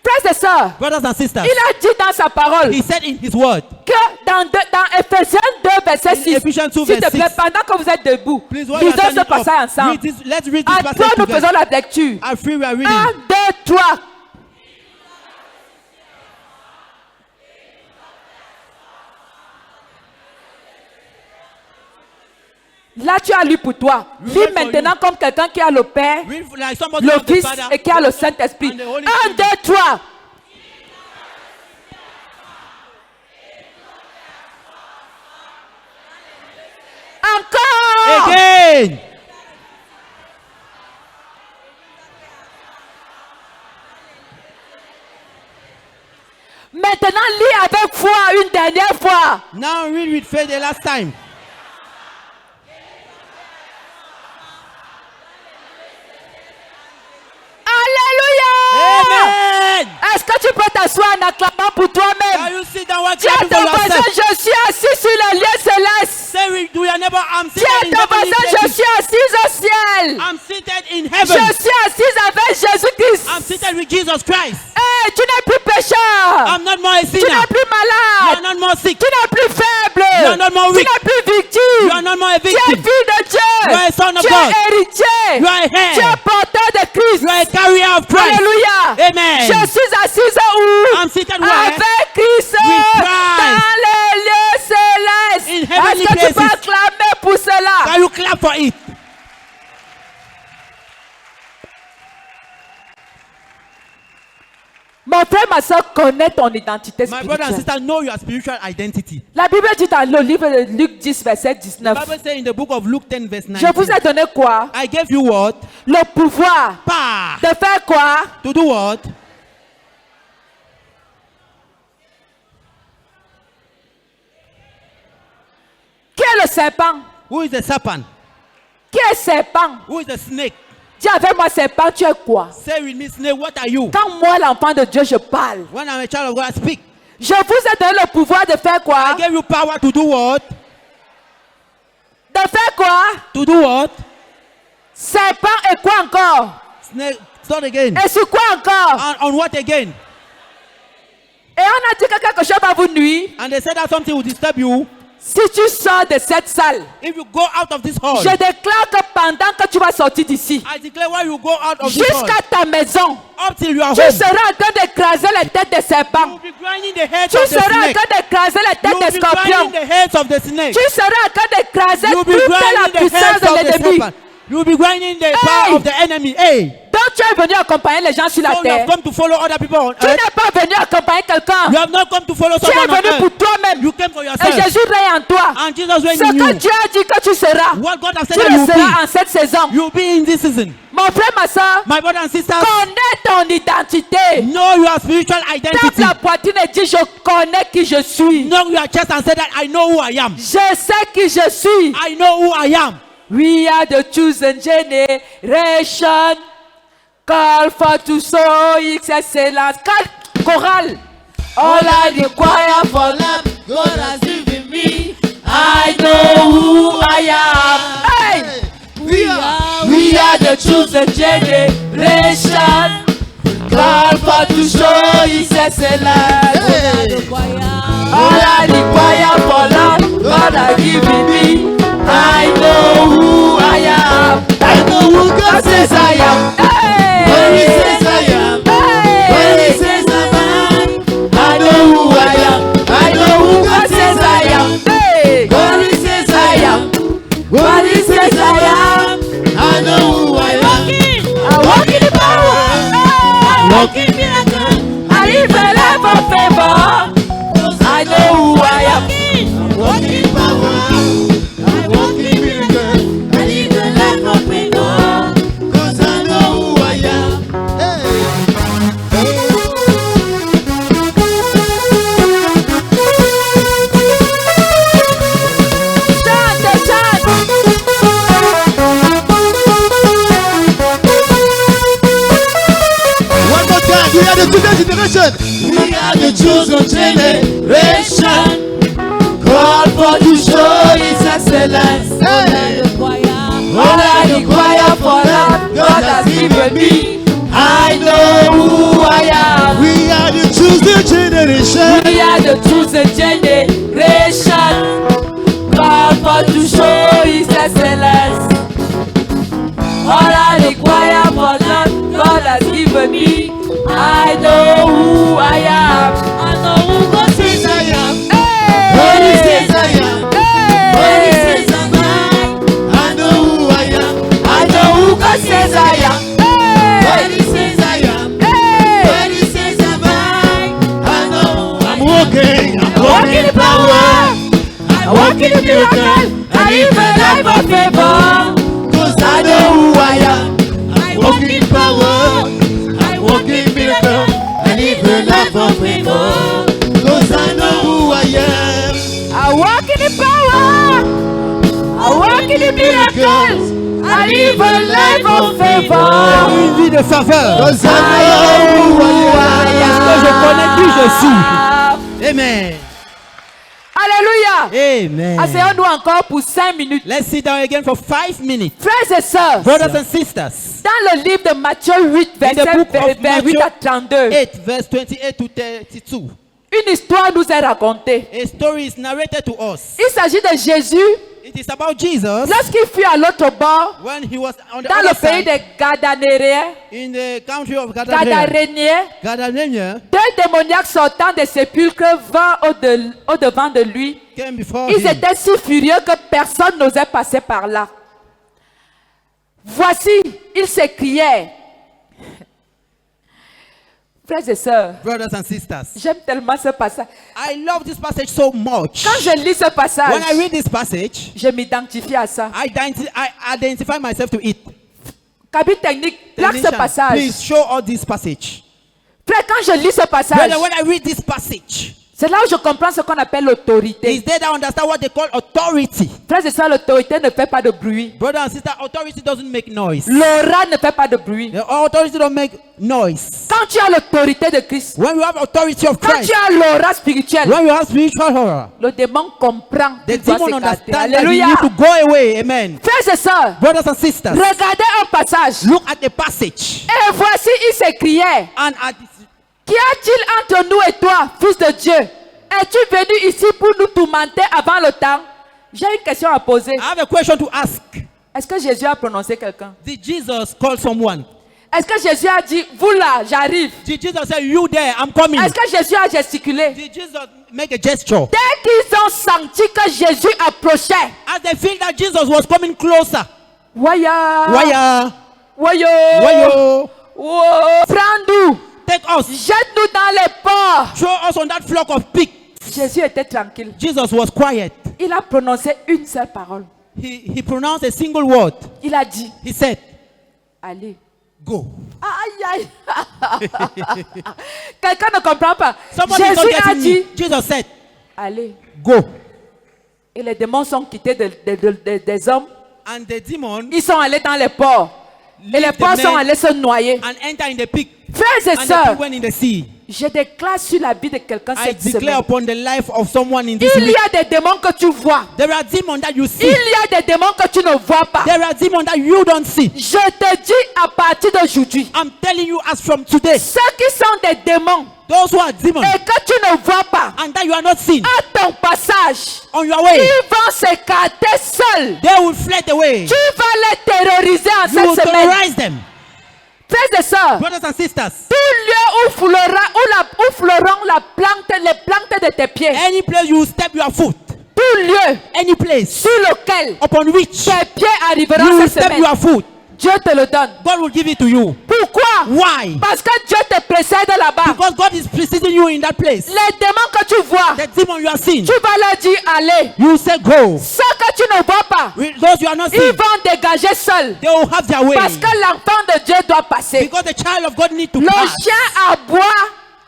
Frères et sœurs, Brothers and sisters, il a dit dans sa parole he said in his word, que dans Ephésiens 2, verset 6, Ephesians 2, s'il te verse plaît, 6. pendant que vous êtes debout, Please, while you are lisons ce standing up, passage ensemble. read this, let's read this À toi, passage nous together. faisons la lecture. At free we are reading. 1, 2, 3. Là, tu as lu pour toi. Lis Read for maintenant comme quelqu'un qui a le Père, Read like somebody le of the Fils Father et qui a le Saint-Esprit. and the Holy 1, 2, Spirit. 3. Encore. Again. Maintenant, lis avec foi une dernière fois. Now read with faith the last time. Alléluia. Amen. Est-ce que tu peux t'asseoir en acclamant pour Can toi-même? you sit down while Dis à clapping for ton voisin, yourself? je suis assis sur le lieu céleste. Say with to your neighbor, I'm Dis à seated in ton heavenly voisin, je places. suis assise au ciel. I'm seated in Je heaven. suis assise avec Jésus-Christ. I'm seated with Jesus Christ. Hey, tu n'es plus pécheur. I'm not more a Tu sinner. n'es plus You malade. are not more sick. Tu n'es plus faible. You are not more Tu weak. n'es plus You victime. are not more a Tu es victim. fille de Dieu. You are a son of Tu God. es héritier. You are a Tu es heir. porteur de Christ. You are a carrier of Christ. Alléluia. Amen. Je suis assise où? I'm seated where? Avec Christ. With Christ. Dans les lieux célestes. In heavenly Est-ce que tu peux places. acclamer pour cela? Can you clap for it? Mon frère, ma soeur, connaît ton identité My brother and spirituelle. sister, know your spiritual identity. La Bible dit dans le livre de Luc 10, verset The 19. Bible says in the book of Luke 10, verse Je vous 19, ai donné quoi? I gave you what? Le pouvoir Power. de faire quoi? To do what? Qui est le serpent? Who is the serpent? Qui est serpent? Who is the snake? Dis avec moi, serpent, tu es quoi? Say with me, snake, what are you? Quand moi, l'enfant de Dieu, je parle. When I'm a child of God, I speak. Je vous ai donné le pouvoir de faire quoi? I gave you power to do what? De faire quoi? To do what? Serpent et quoi encore? Snake, start again. Et sur quoi encore? And on what again? Et on a dit que quelque chose va vous nuire. And they said that something will disturb you. Si tu sors de cette salle, If you go out of this hall, je déclare que pendant que tu vas sortir d'ici, I declare when you go out of this hall, jusqu'à ta maison, up till you are tu home, seras en train d'écraser les têtes des you serpents. will be grinding the heads Tu of the seras en snake. train d'écraser les You têtes will des be grinding scorpions. the heads of the snake. Tu seras en train d'écraser You will be toute la grinding the puissance heads de of the l'ennemi. serpent. You will be grinding the Hey! power of the enemy. Hey, Donc tu es venu accompagner les gens sur la so you terre. have come to follow other people on Tu earth. n'es pas venu accompagner quelqu'un. You have not come to follow Tu es someone on venu pour earth. toi-même. You came for Et yourself. Jésus règne en toi. And Jesus reigns Ce in que you. Dieu a dit que tu seras, What God has tu said that you le will seras be. en cette saison. You will be in this season. Mon frère, ma soeur, My brother and sisters, connais ton identité. know your spiritual Tape identity. la poitrine et dis, je connais qui je suis. Know your chest and say that I know who I am. Je sais qui je suis. I know who I am. We are the chosen generation. Call for to show its excellence. Chorale. All I require for life, God has given me. I know who I am. Hey! We are The chosen generation. God for to show His excellence. All I require for love, God has given me. I know who I am. I know who God says I am. When He says I am. When He says I'm mine. I know who I am. I know who God says I am. When He says I am. When He says I am. I know who I am. I walk in the power. Walk in miracle. I live a life of favor. I know who I am. Walk in power. I walk in miracle. I live a life of favor. 'Cause I know who I am. Chante. One more time. We are the chosen generation. We are the chosen generation. God for to show His excellence. Hey. All I require for love, God has given me. I know who I am. We are the chosen generation. We are the chosen generation. God for to show His excellence. All I require for love, God has given me. I know who I am. I know who God says I am. When He says I am. When He Hey! says I'm mine. I know who I am. I know who God says I am. When He says I am. When He says I'm mine. I know I'm walking. I'm Walk in the power. I walk in the miracle. I live a life of favor. 'Cause I know who I am. I walk in power. I walk in miracle. I live a life of favor. 'Cause I know who I am. I walk in the power. I walk in the miracles. I live a life of favor. Une vie de faveur. 'Cause I know who I am. Que je connais qui je suis. suis. Amen. Alléluia. Amen. Asseyons-nous encore pour 5 minutes. Let's sit down again for 5 minutes. Frères et sœurs, Brothers and sisters. dans le livre de Matthieu 8, In the verset book of 28 à 32, 8, verse 28 to 32. une histoire nous est racontée. A story is narrated to us. Il s'agit de Jésus It is about Jesus lorsqu'il fut à l'autre bord, when he was on the dans le other pays side des Gadanéens, in the country of Gadara. Gadaréniens, deux démoniaques sortant des sépulcres vinrent au devant de lui. Came before Ils him. étaient si furieux que personne n'osait passer par là. Voici, ils s'écriaient. Frères et sœurs, Brothers and sisters, j'aime tellement ce passage. I love this passage so much. Quand je lis ce passage, When I read this passage, je m'identifie à ça. I identify myself to it. Cabine technique, plaque ce Technician, passage. please show us this passage. Frère, quand je lis ce passage, Brother, when I read this passage, c'est là où je comprends ce qu'on appelle l'autorité. is there that I understand what they call authority. Frères et sœurs, l'autorité ne fait pas de bruit. Brother and sister, authority doesn't make noise. L'aura ne fait pas de bruit. The authority don't make noise. Quand tu as l'autorité de Christ, When you have authority of quand Christ, tu as l'aura spirituelle, when you have spiritual horror, le démon comprend the qu'il doit demon s'écarter. understand that you Alléluia. need to go away. Amen. Frères et sœurs, Brothers and sisters, regardez un passage. look at the passage. Et voici, il s'écriait, And at qu'y a-t-il entre nous et toi, fils de Dieu? Es-tu venu ici pour nous tourmenter avant le temps? J'ai une question à poser. I have a question to ask. Est-ce que Jésus a prononcé quelqu'un? Did Jesus call someone? Est-ce que Jésus a dit, vous là, j'arrive? Did Jesus say, you there, I'm coming? Est-ce que Jésus a gesticulé? Did Jesus make a gesture? Dès qu'ils ont senti que Jésus approchait, As they feel that Jesus was coming closer. Waya, Waya, Wayo, wayo, Wo, prends-nous, take us, jette-nous dans les ports. throw us on that flock of pigs. Jésus était tranquille. Jesus was quiet. Il a prononcé une seule parole. He pronounced a single word. Il a dit, He said, allez. go. Aïe, aïe. Quelqu'un ne comprend pas. Somebody is not Jésus a getting dit, me. Jesus said, allez. go. Et les démons sont quittés des hommes. And the demon Ils sont allés dans les ports. Et les leave the porcs sont men allés se noyer. and enter in the pig. Frères et and the sœurs, pig went in the sea. je déclare sur la vie de quelqu'un I cette declare semaine. upon the life of someone in this Il y week. a des démons que tu vois. There are demons that you Il see. y a des démons que tu ne vois pas. There are demons that you don't see. Je te dis à partir d'aujourd'hui, I'm telling you as from today, ceux qui sont des démons those who are demons et que tu ne vois pas, and that you are not seeing à ton passage, on your way, ils vont s'écarter seuls. they will fled away. Tu vas les terroriser en You will cette semaine. terrorize them. Frères et sœurs, Brothers and sisters, tout lieu où fleuront les plantes de tes pieds, any place you step your foot, tout lieu any place sur lequel upon which tes pieds you arriveront will cette step semaine, your foot, Dieu te le donne. God will give it to you. Pourquoi? Why? Parce que Dieu te précède là-bas. Because God is preceding you in that place. Les démons que tu vois, The demon you are seeing, tu vas leur dire allez. you say go. Ceux que tu ne vois pas, Those you are not ils seeing, vont dégager seuls. they will have their way. Parce que l'enfant de Dieu doit passer. Because the child of God need to Le pass. chien aboie,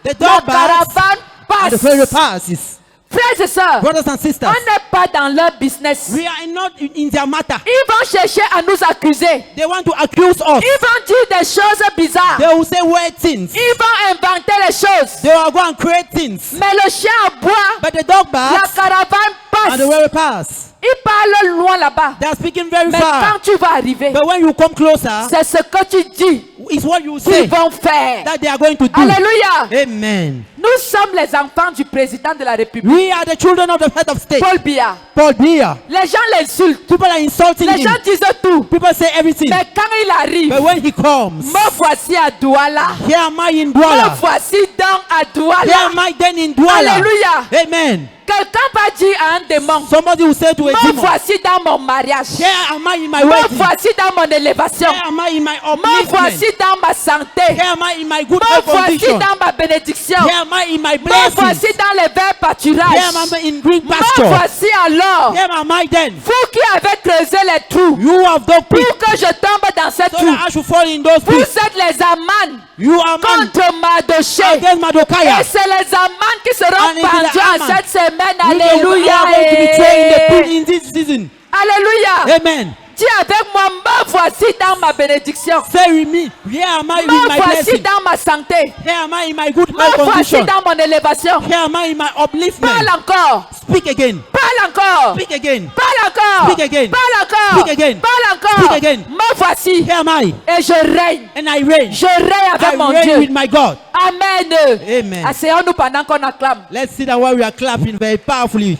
The la dog barks caravane and the ferry passe. passes. Frères et sœurs, Brothers and on sisters, n'est pas dans leur business. we are not in their matter. Ils vont chercher à nous accuser. They want to accuse us. Ils vont dire des choses bizarres. They will say weird things. Ils vont inventer les choses. They will go and create things. Mais le chien aboie, But the dog la barks caravane and the passe. ferry pass. Ils parlent loin là-bas. They are speaking very Mais far. quand tu vas arriver, But when you come closer, c'est ce que tu dis it's what you say qu'ils vont faire. that they are going to do. Alléluia. Amen. Nous sommes les enfants du président de la République, We are the children of the head of state. Paul Biya. Paul Biya. Les gens l'insultent. People are insulting Les gens him. disent tout. People say everything. Mais quand il arrive, But when he comes, me voici à Douala. here am I in Me Douala. voici donc à Here Douala. am I then in Douala. Alléluia. Amen. Quelqu'un va dire à un démon, Somebody will say to a me demon, voici dans mon mariage. here am I in my Me wedding. voici dans mon élévation. Here am I in my Me upliftment. voici dans ma santé. Here am I in my good Me health voici condition. dans ma bénédiction. Here am I in my Me blessings. voici dans les verts Here pâturages. am I in green Me pasture. voici alors. Here am I then. Vous qui avez creusé les trous You have dug pit pour que je tombe dans ces so trous. that I should fall in those Vous pits. êtes les amans You are man contre Mardoché. against Madokaya. Et c'est les amans qui seront And it is the pendus en Aman. cette semaine. You know, Alléluia. we are going to be trained in the pit in this season. Alléluia. Amen. Dis avec moi, me voici dans ma bénédiction. Say with me, here am I with Me my voici blessing. dans ma santé. Here am I in my good Me health voici condition. dans mon élévation. Here am I in my upliftment. Parle encore. Speak again. Parle encore. Speak again. Parle encore. Speak again. Parle encore. Speak again. Parle encore. Speak again. Me voici. Here am I, Et je règne. and I reign. Je règne avec I mon reign Dieu. with my God. Amen. Amen. Asseyons-nous pendant qu'on acclame. Let's see that while we are clapping very powerfully.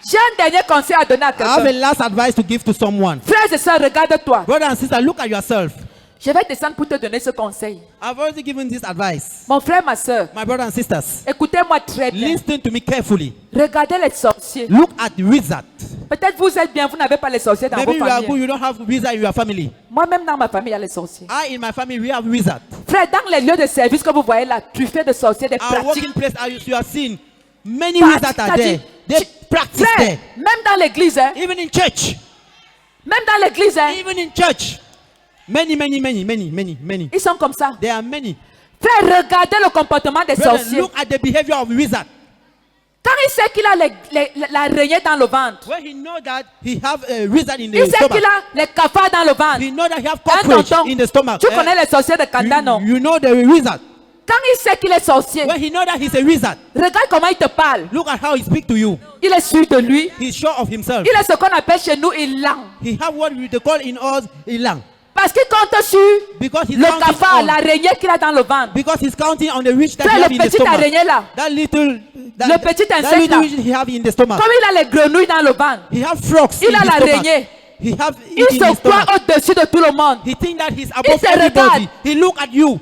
J'ai un dernier conseil à donner à I have a quelqu'un. last advice to give to someone. Frères et sœurs, regarde-toi. Brother and sister, look at yourself. Je vais descendre pour te donner ce conseil. I've already given this advice. Mon frère, ma sœur, My brothers and sisters, écoutez-moi très bien. listen to me carefully. Regardez les sorciers. Look at the wizard. Peut-être vous êtes bien, vous n'avez pas les sorciers dans Maybe vos you are good, familles. you don't have wizard in your family. Moi-même, dans ma famille, il y a les sorciers. I, in my family, we have wizard. Frère, dans les lieux de service que vous voyez là, truffés de sorciers, des Our pratiques. working place, as you are seeing, many Practice, wizards are c'est-à-dire, there. They practice Frère, there. même dans l'église, hein, Even in church. même dans l'église, hein, Even in church. Many. ils sont comme ça. There are many. Frère, regardez le comportement des Brethren, sorciers. look at the behavior of wizard. Quand il sait qu'il a l'araignée dans le ventre, When he know that he have a wizard in il the sait stomach. qu'il a les cafards dans le ventre. He know that he have Hein, cockroach tonton, in the stomach. tu connais les sorciers de Kanda, non? You know the wizard. Quand il sait qu'il est sorcier, When he know that he's a wizard, regarde comment il te parle. look at how he speak to you. Il est sûr de lui. He's sure of himself. Il est ce qu'on appelle chez nous ilang. He have what we call in us ilang. Parce qu'il compte sur Because he's le counting cafard, on, l'araignée qu'il a dans le ventre. because he's counting on the rich that he Frère, have le in the petit stomach. araignée là, That little, Le petit that insecte little là. rich he have in the stomach. comme il a les grenouilles dans le ventre, He have frogs il in a his stomach. l'araignée. He have Il it in his se croit stomach. au-dessus de tout le monde. He think that he's above te everybody. regarde. He look at you.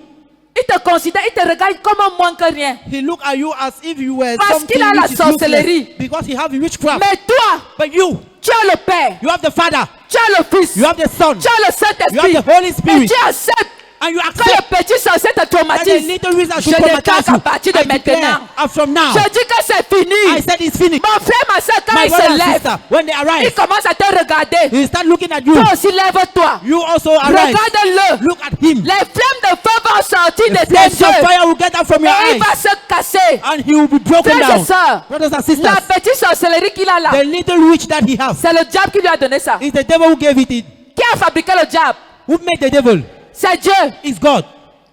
Il te considère, il te regarde comme un moins que rien. He look at you as if you were Parce something qu'il a la which is useless. sorcellerie. Because he have witchcraft. Mais toi, But you tu as le Père, have the Father. tu as le Fils, You have the Son. tu as le You Saint-Esprit. have the Holy Et Spirit. tu acceptes And you que accept le petit sorcier te that the traumatise. little wizard Je should déclare traumatize qu'à you. partir de I declare, maintenant, as from now, je dis que c'est I fini. said it's finished. Mon frère, ma soeur, quand My il brother se and lève, sister, when they il arise, commence à te regarder. he start looking at you. Toi aussi, lève-toi. You also arise. Regarde-le. Look at him. Les flammes de feu vont sortir The de tes flames of yeux. fire will get out from your Et il eyes. va se casser. And he will be broken Frères et down. sœurs, Brothers and la sisters, petite sorcellerie qu'il a là, the little witch that he has c'est le diable qui lui a donné ça. is the devil who gave it. Qui a fabriqué le diable? Who made the devil? C'est Dieu. It's God.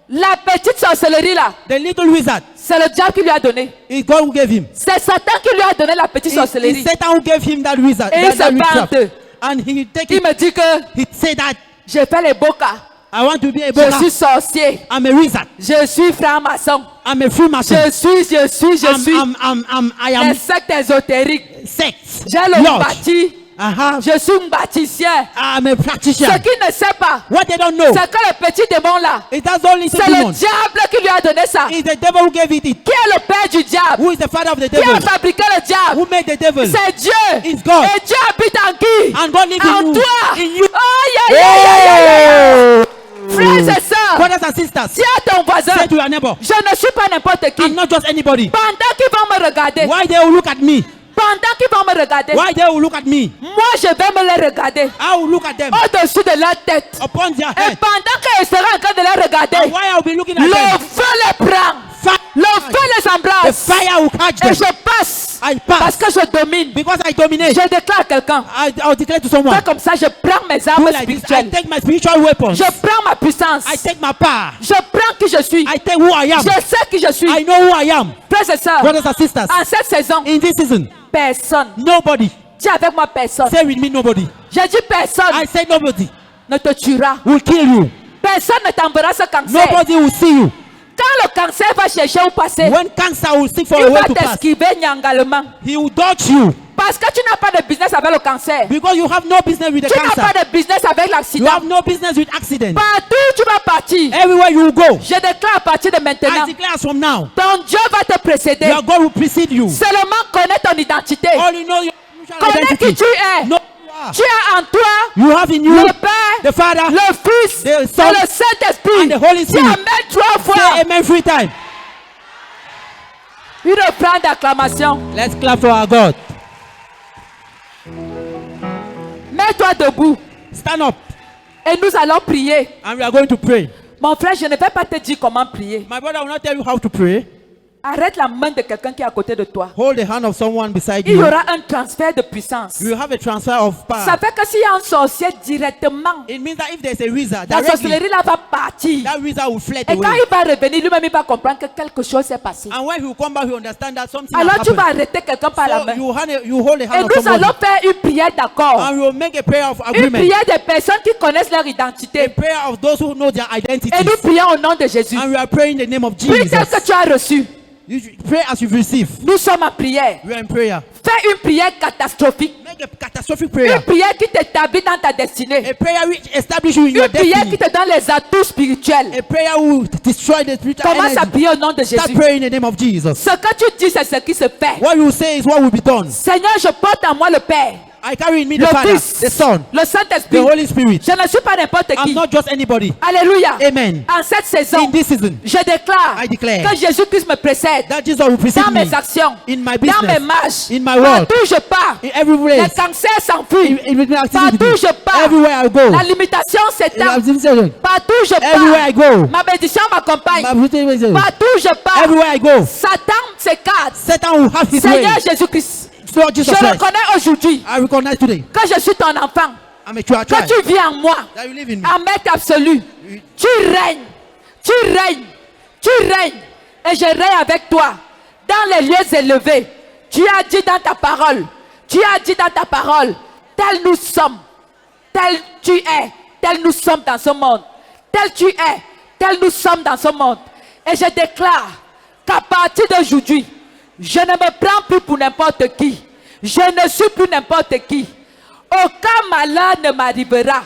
La petite sorcellerie là, The little wizard. c'est le diable qui lui a donné. It's God who gave him. C'est Satan qui lui a donné la petite It's sorcellerie. Satan who gave him that wizard. Et il se That bat en witchcraft. deux. And he take Il it. me dit que He said that j'ai fait les bocas. I want to be a Je boga. suis sorcier. I'm a wizard. Je suis franc-maçon. I'm a Freemason. Je suis. I Les am sectes ésotériques. sex. J'ai le Lodge. bâti. Je suis un bâtissien. I'm a practitioner. Ce qu'il ne sait pas, What they don't know c'est que le petit démon là, is that only c'est le demon. diable qui lui a donné ça. Qui It's the devil who gave it. est le père du diable? Who is the father of the Qui a devil? fabriqué le diable? Who made the devil? C'est Dieu. It's God. Et Dieu habite en qui? And God lives in En you. toi. In you. Oh, yeah, yeah, yeah, yeah, yeah. Oh. Frères et sœurs, Brothers and sisters, dis à ton voisin, say to your neighbor, je ne suis pas n'importe qui. I'm not just anybody. Pendant qu'ils vont me regarder, Why they will look at me? pendant qu'ils vont me regarder, Why they will look at me? moi je vais me les regarder I will look at them au-dessus de leur tête. upon their Et head. pendant qu'ils seront en train de les regarder, And why I will be looking at le them? feu les prend. Fire. Le feu les The embrasse. fire will catch Et them. je passe. I Parce pass que je domine. because I dominate. Je déclare à quelqu'un. I'll declare to someone. Fais comme ça, je prends mes Do armes like this. I spirituelles. take my spiritual weapons. Je prends ma puissance. I take my power. Je prends qui je suis. I take who I am. Je sais qui je suis. I know who I am. Frères et sœurs, Brothers and sisters, en cette saison, in this season, personne. nobody, Dis avec moi personne. say with me nobody. J'ai dit personne I say nobody ne te tuera. will kill you. Personne ne t'enverra ce cancer. Nobody will see you. Quand le cancer va chercher où passer, When cancer will seek for a il way va to pass, t'esquiver nyangalement. he will dodge you Parce que tu n'as pas de business avec le cancer. because you have no business with the Tu n'as cancer. pas de business avec You l'accident. have no business with accident. Partout où tu vas partir, Everywhere you will go, je déclare à partir de I maintenant, declare as from now, ton Dieu va te précéder. your God will precede you. Seulement connais ton identité. All you know your spiritual Connais qui identity. tu es. Know who you are. Tu as en toi You have in you le Père, the Father, le Fils the et Son, le Saint-Esprit. and the Holy Dis Spirit. Amen 3 Say fois. amen 3 times. Une offrande d'acclamation. Let's clap for our God. Mets-toi debout Stand up et nous allons prier. and we are going to pray. Mon frère, je ne vais pas te dire comment prier. My brother will not tell you how to pray. Arrête la main de quelqu'un qui est à côté de toi. Hold the hand of someone beside Il y you. aura un transfert de puissance. You will have a transfer of Ça power. fait que s'il y a un sorcier directement, It means that if there's a wizard, la directly, sorcellerie là va partir. that wizard will fled Et quand away. il va revenir, lui-même il va comprendre que quelque chose s'est passé. And when he will come back, he will understand that something Alors has tu vas happened. arrêter quelqu'un par la So main. you hold the Et hand of nous somebody. allons faire une prière d'accord. And we will make a prayer of Une agreement. prière des personnes qui connaissent leur A identité. prayer of those who know their identities. Et nous prions au nom de Jésus. And we are praying in the name of Prie tel Jesus. que tu as reçu. You should pray as you've received. Nous sommes en prière. We are in prayer. Fais une prière catastrophique. Make a catastrophic prayer. Une prière qui t'établit dans ta destinée. A prayer which establish you in your Une prière qui destiny. te donne les atouts spirituels. A prayer will destroy the spiritual Commence à energy. prier au nom de Start Jésus. praying in the name of Jesus. Ce que tu dis, c'est ce qui se fait. What you say is what will be done. Seigneur, je porte en moi le Père, I carry in me le the Father, Fils, the Son, le the Saint-Esprit. Holy Spirit. Je ne suis pas n'importe I'm qui. not just anybody. Alléluia. Amen. En cette saison, In this season, je déclare I declare que Jésus-Christ me précède that Jesus will precede dans me mes actions, in my dans mes business, marches, in my world, partout où je pars. in every Les place, cancers s'enfuient. in my Partout où activity, je pars, everywhere I go. la limitation s'étend. Everywhere Partout où je I pars, go. ma bénédiction m'accompagne. Everywhere Partout où je pars, I go. Satan s'écarte. Satan will have his way. Seigneur Jésus-Christ, Lord je Jesus Christ, reconnais aujourd'hui I recognize today que je suis ton enfant, I'm a child. que tu vis en moi, That you live in me. en maître absolu. Tu règnes, tu règnes, tu règnes. Et je règne avec toi dans les lieux élevés. Tu as dit dans ta parole, tu as dit dans ta parole, tel nous sommes, tel tu es, tel nous sommes dans ce monde. Tel tu es, tel nous sommes dans ce monde. Et je déclare qu'à partir d'aujourd'hui, je ne me prends plus pour n'importe qui. Je ne suis plus n'importe qui. Aucun malheur ne m'arrivera.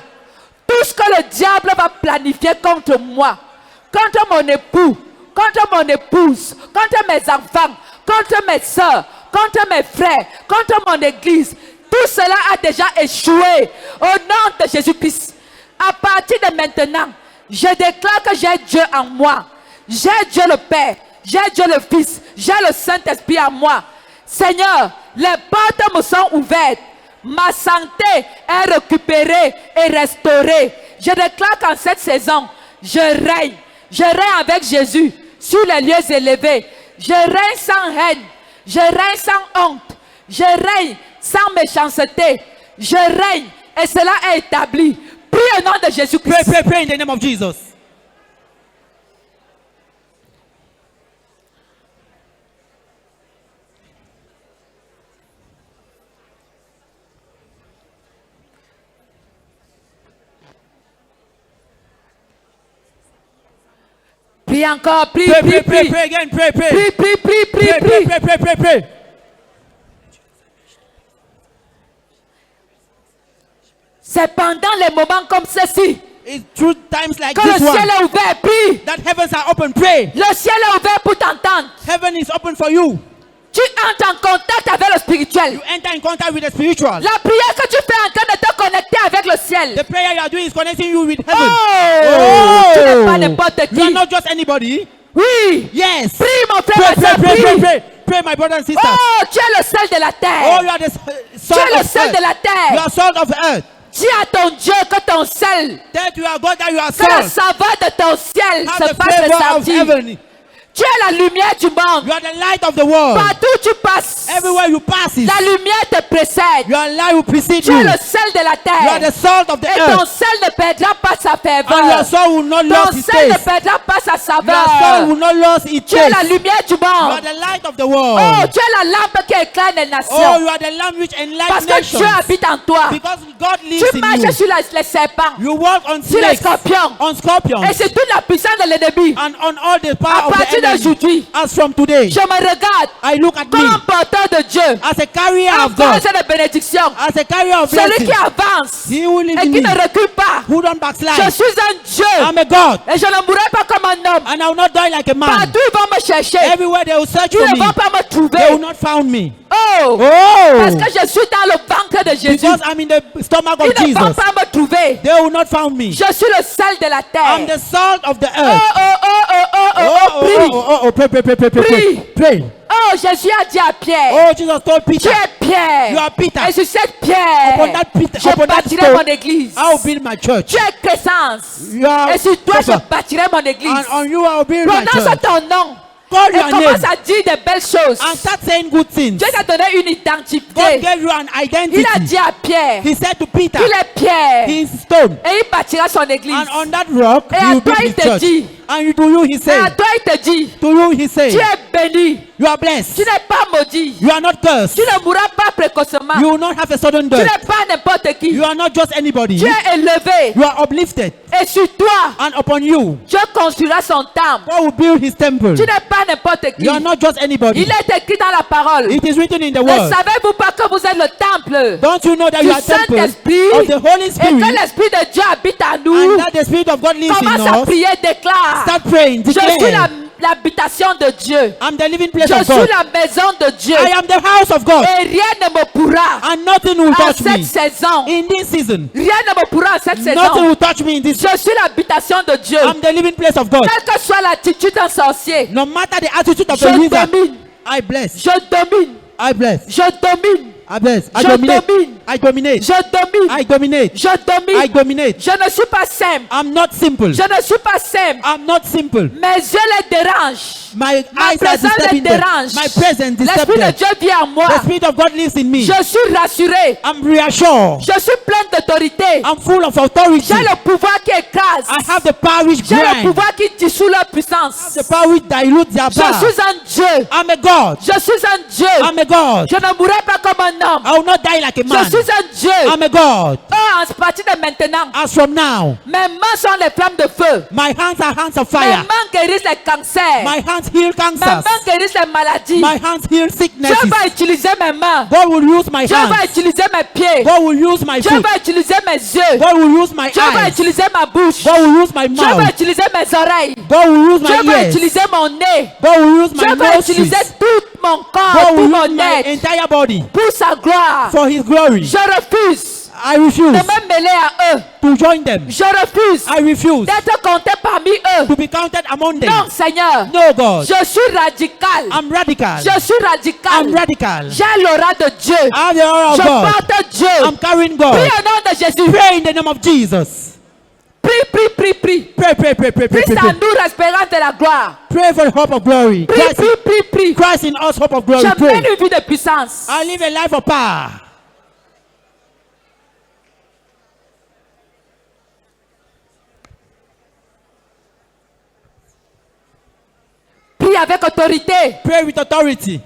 Tout ce que le diable va planifier contre moi, contre mon époux, contre mon épouse, contre mes enfants, contre mes soeurs, contre mes frères, contre mon église, tout cela a déjà échoué au nom de Jésus-Christ. À partir de maintenant, je déclare que j'ai Dieu en moi. J'ai Dieu le Père, j'ai Dieu le Fils, j'ai le Saint-Esprit en moi. Seigneur, les portes me sont ouvertes. Ma santé est récupérée et restaurée. Je déclare qu'en cette saison, je règne avec Jésus sur les lieux élevés. Je règne sans haine, je règne sans honte, je règne sans méchanceté. Je règne et cela est établi. Prie au nom de Jésus-Christ. Pray in the name of Jesus. Prie encore, prie, Pray, prie, pray, pray, prie. pray again. Pray, pray. Prie, prie, prie, prie, Pray, pray, prie. pray, pray, pray, pray. C'est pendant les moments comme ceci It's through times like que le this one ciel est ouvert. Prie. that heavens are open. Pray. Le ciel est ouvert pour t'entendre. Heaven is open for you. Tu entres en contact avec le spirituel. You enter in contact with the spiritual. La prière que tu fais en train de te connecter avec le ciel. The prayer you are doing is connecting you with heaven. Oh! Tu n'es pas n'importe You are qui. not just anybody. Oui. Yes. Prie, mon frère, Pray, ma pray, soeur, pray, pray, prie. pray. Pray, my brothers and sisters. Oh, tu es le sel de la Oh, terre. you are the Tu salt es le of sel de la earth. terre. You are salt of earth. Dis à ton Dieu que ton sel, That you are God, that you are que la salt. saveur de ton ciel Have se the fasse flavor of ressentir. heaven. Tu es la lumière du monde. You are the light of the world. Partout où tu passes, Everywhere you pass, la lumière te précède. your light will precede Tu you. es le sel de la You are terre. the salt of the Et ton earth. sel ne perdra pas sa And your ferveur. soul will not Ton lose its sel ne taste. perdra pas sa Your soul saveur. will not lose its Tu es la taste. lumière du You are monde. the light of the world. Oh, tu es la lampe qui éclaire les Oh, nations. you are the lamp which Parce enlightens que Dieu nations. habite en toi. Because God lives Tu in marches you. sur les serpents, You walk on sur les snakes, scorpions. on scorpions, Et c'est toute la puissance de l'ennemi. and on all the À power of partir the enemy. d'aujourd'hui, As from today, je me regarde I look at comme me un porteur de Dieu. as a carrier Un of God, force de bénédiction. as a carrier of Celui blessing. qui avance He who lives et in qui me, ne recule pas. who don't Je backslide. suis un Dieu. I'm a God, Et je ne mourrai pas comme un homme. and I will not die like a man. Partout ils vont me chercher. Everywhere they will search Ils for ne me, vont pas me they will trouver. not find me. Oh! Parce Oh, que je suis dans le ventre de Jésus. because I'm in the stomach Ils of ne vont Jesus, pas me trouver. they will not find me. Je suis le sel de la I'm terre. the salt of the Oh, earth. oh, oh, oh, oh, oh, oh, prie. Oh, pray, pray, pray, pray, pray, pray. Prie. Pray. Oh, Jésus a dit à Pierre. Oh, Jesus told Tu Peter, es Pierre. You are Peter. Et sur cette pierre, Upon that Peter- je upon that bâtirai stone, mon église. I will build my church. Tu es Crescence. You are Et sur toi, je Crescence. bâtirai mon église. And on you I will build my Prononce church. ton nom. Call Et your name commence à dire des belles choses. and start saying good things. Dieu t'a donné une God identité. gave you an Il a identity. dit à Pierre He said to Peter, qu'il est Pierre. he is stone. Et il bâtira son église. And on that rock, Et he à will toi, build il his te church. dit. And you, to you, he Et à said, toi, il te dit, to you, he said, tu es béni. you are Tu blessed. n'es pas maudit. You are not cursed. Tu ne mourras pas précocement. You will not have a sudden Tu death. n'es pas n'importe qui. You are not just anybody. Tu es élevé. You are uplifted. Et sur toi, And upon you, Dieu construira son temple. God will build his temple. Tu n'es pas n'importe qui. You are not just anybody. Il est écrit dans la parole. It is written in the Ne word. savez-vous pas que vous êtes le temple Don't you know that du you are temple Saint-Esprit of the Holy et que Spirit, l'Esprit de Dieu habite en nous? and that the Spirit of God lives in Commence à us? prier, déclare. Start praying, Je suis declare. l'habitation de Dieu. I'm the living place Je of suis God. la maison de Dieu. I am the house of God, Et rien ne me pourra and nothing will en touch cette me. saison. In this season, Rien ne me pourra en cette nothing saison. will touch me in this. Je suis l'habitation de Dieu. I'm the living place of God. Quelle que soit l'attitude d'un sorcier, No matter the attitude of je the wizard, domine. I bless. Je domine. I bless. Je domine. I bless. I Je dominate. domine. I dominate. Je domine. I dominate. Je I domine. dominate. Je ne suis pas simple. I'm not simple. Je ne suis pas simple. I'm not simple. Mes yeux les dérangent. My Ma eyes are présence les disturbing them. dérange. My presence disturbs L'Esprit de them. Dieu vient en moi. The Spirit of God lives in me. Je suis rassuré. I'm reassured. Je suis pleine d'autorité. I'm full of authority. J'ai le pouvoir qui écrase. I have the power which J'ai le grinds. pouvoir qui dissout leur puissance. The power which dilutes their Je power. suis un Dieu. I'm a God. Je suis un Dieu. I'm a God. Je ne mourrai pas comme un homme. I will not die like a Je man. suis un Dieu. I'm a God. Oh, à partir de maintenant, As from now, mes mains sont les flammes de feu. my hands are hands of Mes fire. mains guérissent les cancers. My hands heal Mes cancers. mains guérissent les maladies. My hands heal Dieu sicknesses. va utiliser mes mains. God will use my Dieu va hands. utiliser mes pieds. God will use my Dieu feet. va utiliser mes yeux. God will use my Dieu va eyes. utiliser ma bouche. God will use my Dieu va mouth. utiliser mes oreilles. God will use Dieu my va ears. utiliser mon nez. God will use my Dieu va nostrils. utiliser tout mon corps, God tout will mon use my être entire body pour sa gloire. for His glory. Je refuse I refuse de me mêler à eux. to join them. Je refuse I refuse d'être compté parmi eux. to be counted among them. Non, Seigneur. No, God. Je suis radical. I'm radical. Je suis radical. I'm radical. J'ai l'aura de Dieu. I have the aura of Je God. porte Dieu. I'm carrying Prie God. au nom de Jésus. Pray in the name of Jesus. Prie, prie, prie, prie. Pray, pray, pray, pray, pray, Christ pray. en nous, l'espérance de la gloire. Pray for the hope of glory. Prie, Christ, prie, prie, prie. Christ in us, hope of glory. Je mène Pray. une vie de puissance. I live a life of power. Prie avec autorité. Pray with authority.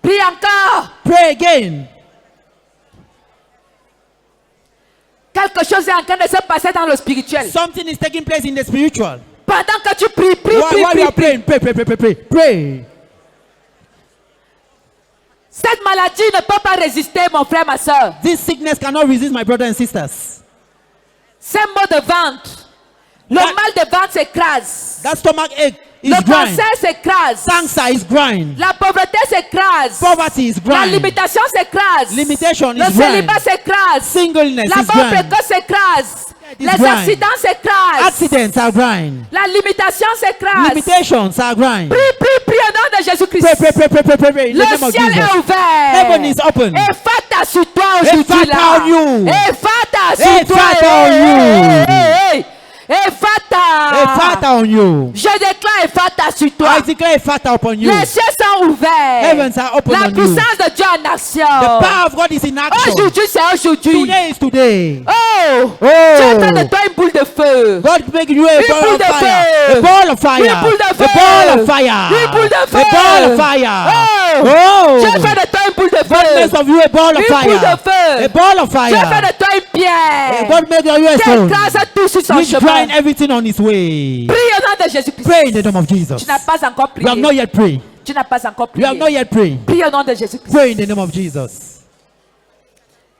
Prie encore. Pray again. Quelque chose est en train de se passer dans le spirituel. Something is taking place in the spiritual. Pendant que tu pries, prie, While prie, you prie, are praying, pray, pray, pray, pray, pray. Pray. Cette maladie ne peut pas résister, mon frère, ma soeur. This sickness cannot resist, my brothers and sisters. Ces maux de ventre, le That- mal de ventre s'écrase. That stomach ache is Le grind. cancer s'écrase. Cancer is grind. La pauvreté s'écrase. Poverty is La grind. limitation s'écrase. Limitation Le is célibat grind. s'écrase. Singleness La is mort grind. précoce s'écrase. is Les grind. accidents s'écrasent. Accidents are grind. La limitation s'écrase. Limitations are grind. Prie, prie, prie au nom de Jésus-Christ. Pray, pray, pray, pray, pray, pray, pray. In the name Le of ciel est Jesus. ouvert. Heaven is open. Et fata sur toi aujourd'hui Ephata là. on you. Et fata sur Ephata toi. on you. Et fata. Ephata on you. Je déclare et fata sur toi. I declare Ephata upon you. Les cieux sont ouverts. Heavens are open La on you. puissance de Dieu en action. The power of God is in action. Aujourd'hui, c'est aujourd'hui. Today is today. Oh, Oh. tu as fait de toi une boule de feu. God make you a Une ball boule of de fire. feu. A ball of fire. Une boule de A feu. ball of fire. Une boule de feu. A ball of fire. Oh. Oh. Tu as fait de toi une boule de Goodness feu. of you a ball of Une fire. boule de feu. A ball of Tu as fait fire. de toi une pierre. God make you a stone. T'écrases tout sur son Which chemin. grind everything on his way. Prie au nom de Jésus-Christ. Pray in the name of Jesus. Tu n'as pas encore You have not prié. yet prayed. Tu n'as pas encore You have not prié. yet prayed. Prie au nom de Jésus-Christ. Pray in the name of Jesus.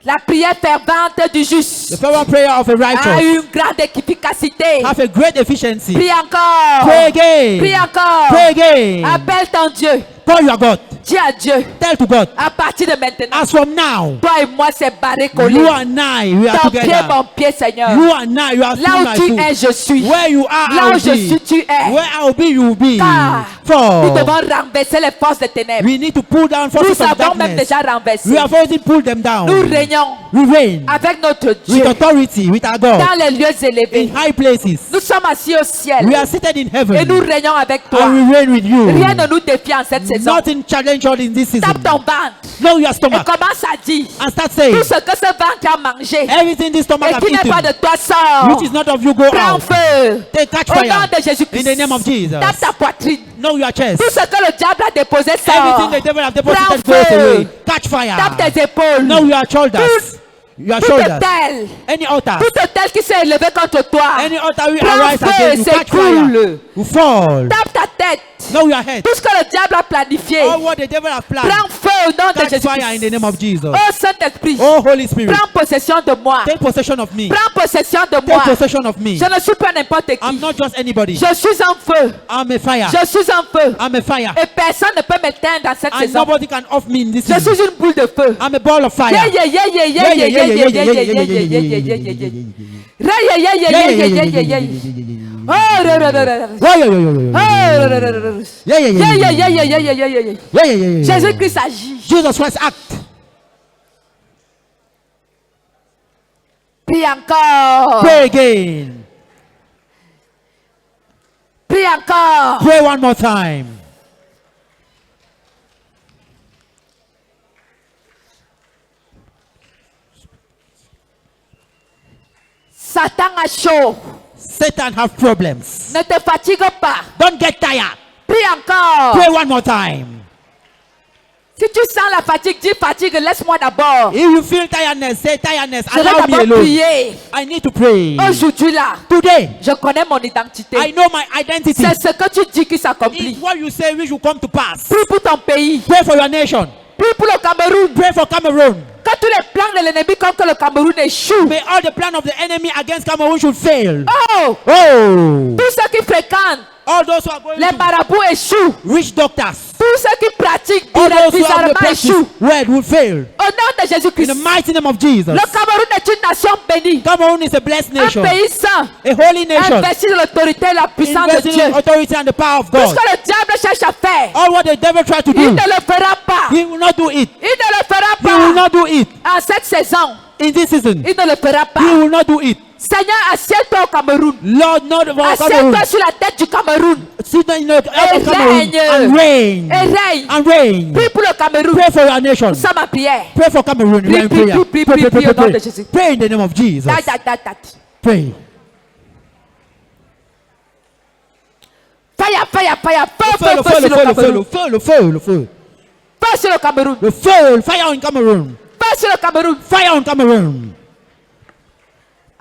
La prière fervente du The juste fervent prayer of a a righteous une grande efficacité. have a great efficiency. Prie encore. Pray again. Prie encore. Pray again. Appelle ton Dieu. Call your God. Dis à Dieu. Tell to God. À partir de maintenant, As from now, toi et moi, c'est barré collé. you and I, we are Ton pied, together. mon pied, Seigneur. You and I, you are Là où my tu foot. es, je suis. Where you are, Là I où will je suis, be. tu es. Where I will be, you will be. Car nous For devons renverser les forces des ténèbres. we need to pull down Nous forces of avons même darkness. déjà renversé. We have already pulled them down. Nous régnons We reign avec notre with Dieu authority, with our God, dans les lieux élevés. in high places. Nous sommes assis au ciel We are seated in et nous heaven, régnons avec toi. and we reign with you. Rien ne nous défie en cette saison. Nothing challenge us in this season. Tape ton ventre Know your et stomach commence à dire and start tout saying, ce que ce ventre a mangé everything this stomach et has qui n'est pas de eaten, toi sort. which is not of you, go Prends out. feu. Take catch Au nom fire. de Jésus-Christ. In the name of Jesus. Tape ta poitrine. Know your chest. Tout ce que le diable a déposé sort. Everything the devil has deposited Prends goes feu. away. Catch fire. Tape tes épaules. Know your shoulders. Your Tout shoulders. tel. Any altar. Tout tel qui s'est élevé contre toi. Any altar will Prends arise feu against et you. Catch s'écoule. fire. You fall. Tape ta tête. Know your head. Tout ce que le diable a planifié. All what the devil has planned. Prends feu au nom de Catch fire in the Jésus-Christ. name of Jesus. Oh Saint-Esprit. Oh Holy Spirit. Prends possession de moi. Take possession of me. Prends possession de moi. Take possession of me. Je ne suis pas n'importe qui. I'm not just anybody. Je suis en feu. I'm a fire. Je suis en feu. I'm a fire. Et personne ne peut m'éteindre dans cette And saison. nobody can off me in this Je season. suis une boule de feu. I'm a ball of fire. Yeah, yeah, yeah, yeah, yeah, yeah, yeah, yeah, yeah, yeah, yeah, yeah, yeah, yeah, yeah, yeah, yeah. Yeah, yeah, yeah, yeah, yeah, yeah, yeah, yeah, yeah. Oh, ra, ra, ra, ra, ra. Yeah, yeah, yeah, yeah, Oh, yeah. ra, ra, ra, ra, ra. Yeah, yeah, Yeah, yeah, yeah, yeah, yeah, yeah, yeah, yeah, yeah, yeah. Yeah, yeah, yeah, yeah. Jésus-Christ agit. Jesus Christ act. Prie encore. Pray again. Prie encore. Pray one more time. Satan a chaud. Satan have problems. Ne te fatigue pas. Don't get tired. Prie encore. Pray one more time. Si tu sens la fatigue, dis fatigue, laisse-moi d'abord. If you feel tiredness, say tiredness. Je vais Allow me d'abord alone. prier. I need to pray. Aujourd'hui là, Today, je connais mon identité. I know my identity. C'est ce que tu dis qui s'accomplit. It's what you say which will come to pass. Prie pour ton pays. Pray for your nation. Prie pour le Cameroun. Pray for Cameroon. Que tous les plans de l'ennemi contre le Cameroun échouent. May all the plan of the enemy against Cameroon should fail. Oh, Oh, tous ceux qui fréquentent all those who are going les to marabouts échouent. rich doctors, Tous ceux qui pratiquent all those who have the bizarrement practice échouent. word will fail. Au nom de In Jésus-Christ. the mighty name of Jesus. Le Cameroun est une nation bénie. Cameroon is a blessed Un nation, pays saint. a holy nation, Investi dans l'autorité et la puissance de investing Dieu. in authority and the power of Tout ce God. que le diable cherche à faire, All what the devil tried to il do, ne le fera pas. he will not do it. Il ne le fera He will pas. not do it En cette saison, in this season. il ne le fera He pas. will not do it. Seigneur, assieds-toi au Cameroun. Lord, not of our Cameroon. Assieds-toi sur la tête du Cameroun. Sit down in the earth of Et Cameroon règne. and reign. Et règne. And reign. Prie pour le Cameroun. Pray for your nation. Nous sommes en prière. Pray for Cameroon. Prie, We're in prie, prayer. prie, Pray, prie, pray, prie au pray, nom de pray. Jésus. Pray in the name of Jesus. Ta, ta, ta, ta. Pray. Fire, fire, fire. Feu, Feu, feu, le feu feu, sur le le feu, le feu, Cameroun. le feu, le feu, le feu. Feu sur le Cameroun. Le feu, fire in Cameroon. Feu sur le Cameroun. Fire on Cameroon.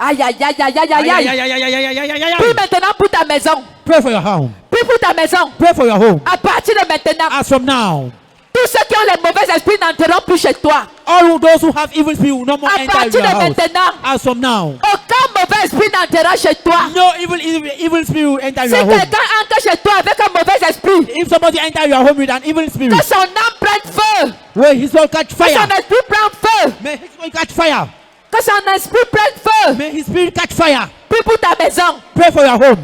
Aïe, aïe, aïe, aïe, aïe, aïe, aïe. Prie maintenant pour ta maison. Pray for your home. Prie pour ta maison. Pray for your home. À partir de maintenant, As from now, tous ceux qui ont les mauvais esprits n'entreront plus chez toi. all those who have evil spirit will no more À enter partir your de house. maintenant, As from now, aucun mauvais esprit n'entrera chez toi. no evil spirit will enter Si your home. quelqu'un entre chez toi avec un mauvais esprit, If somebody enter your home with an evil spirit, que son âme prenne feu, well, his soul catch que fire. son esprit prenne feu, May his soul catch fire. que son esprit prenne feu. May his spirit catch fire. Prie pour ta maison, Pray for your home.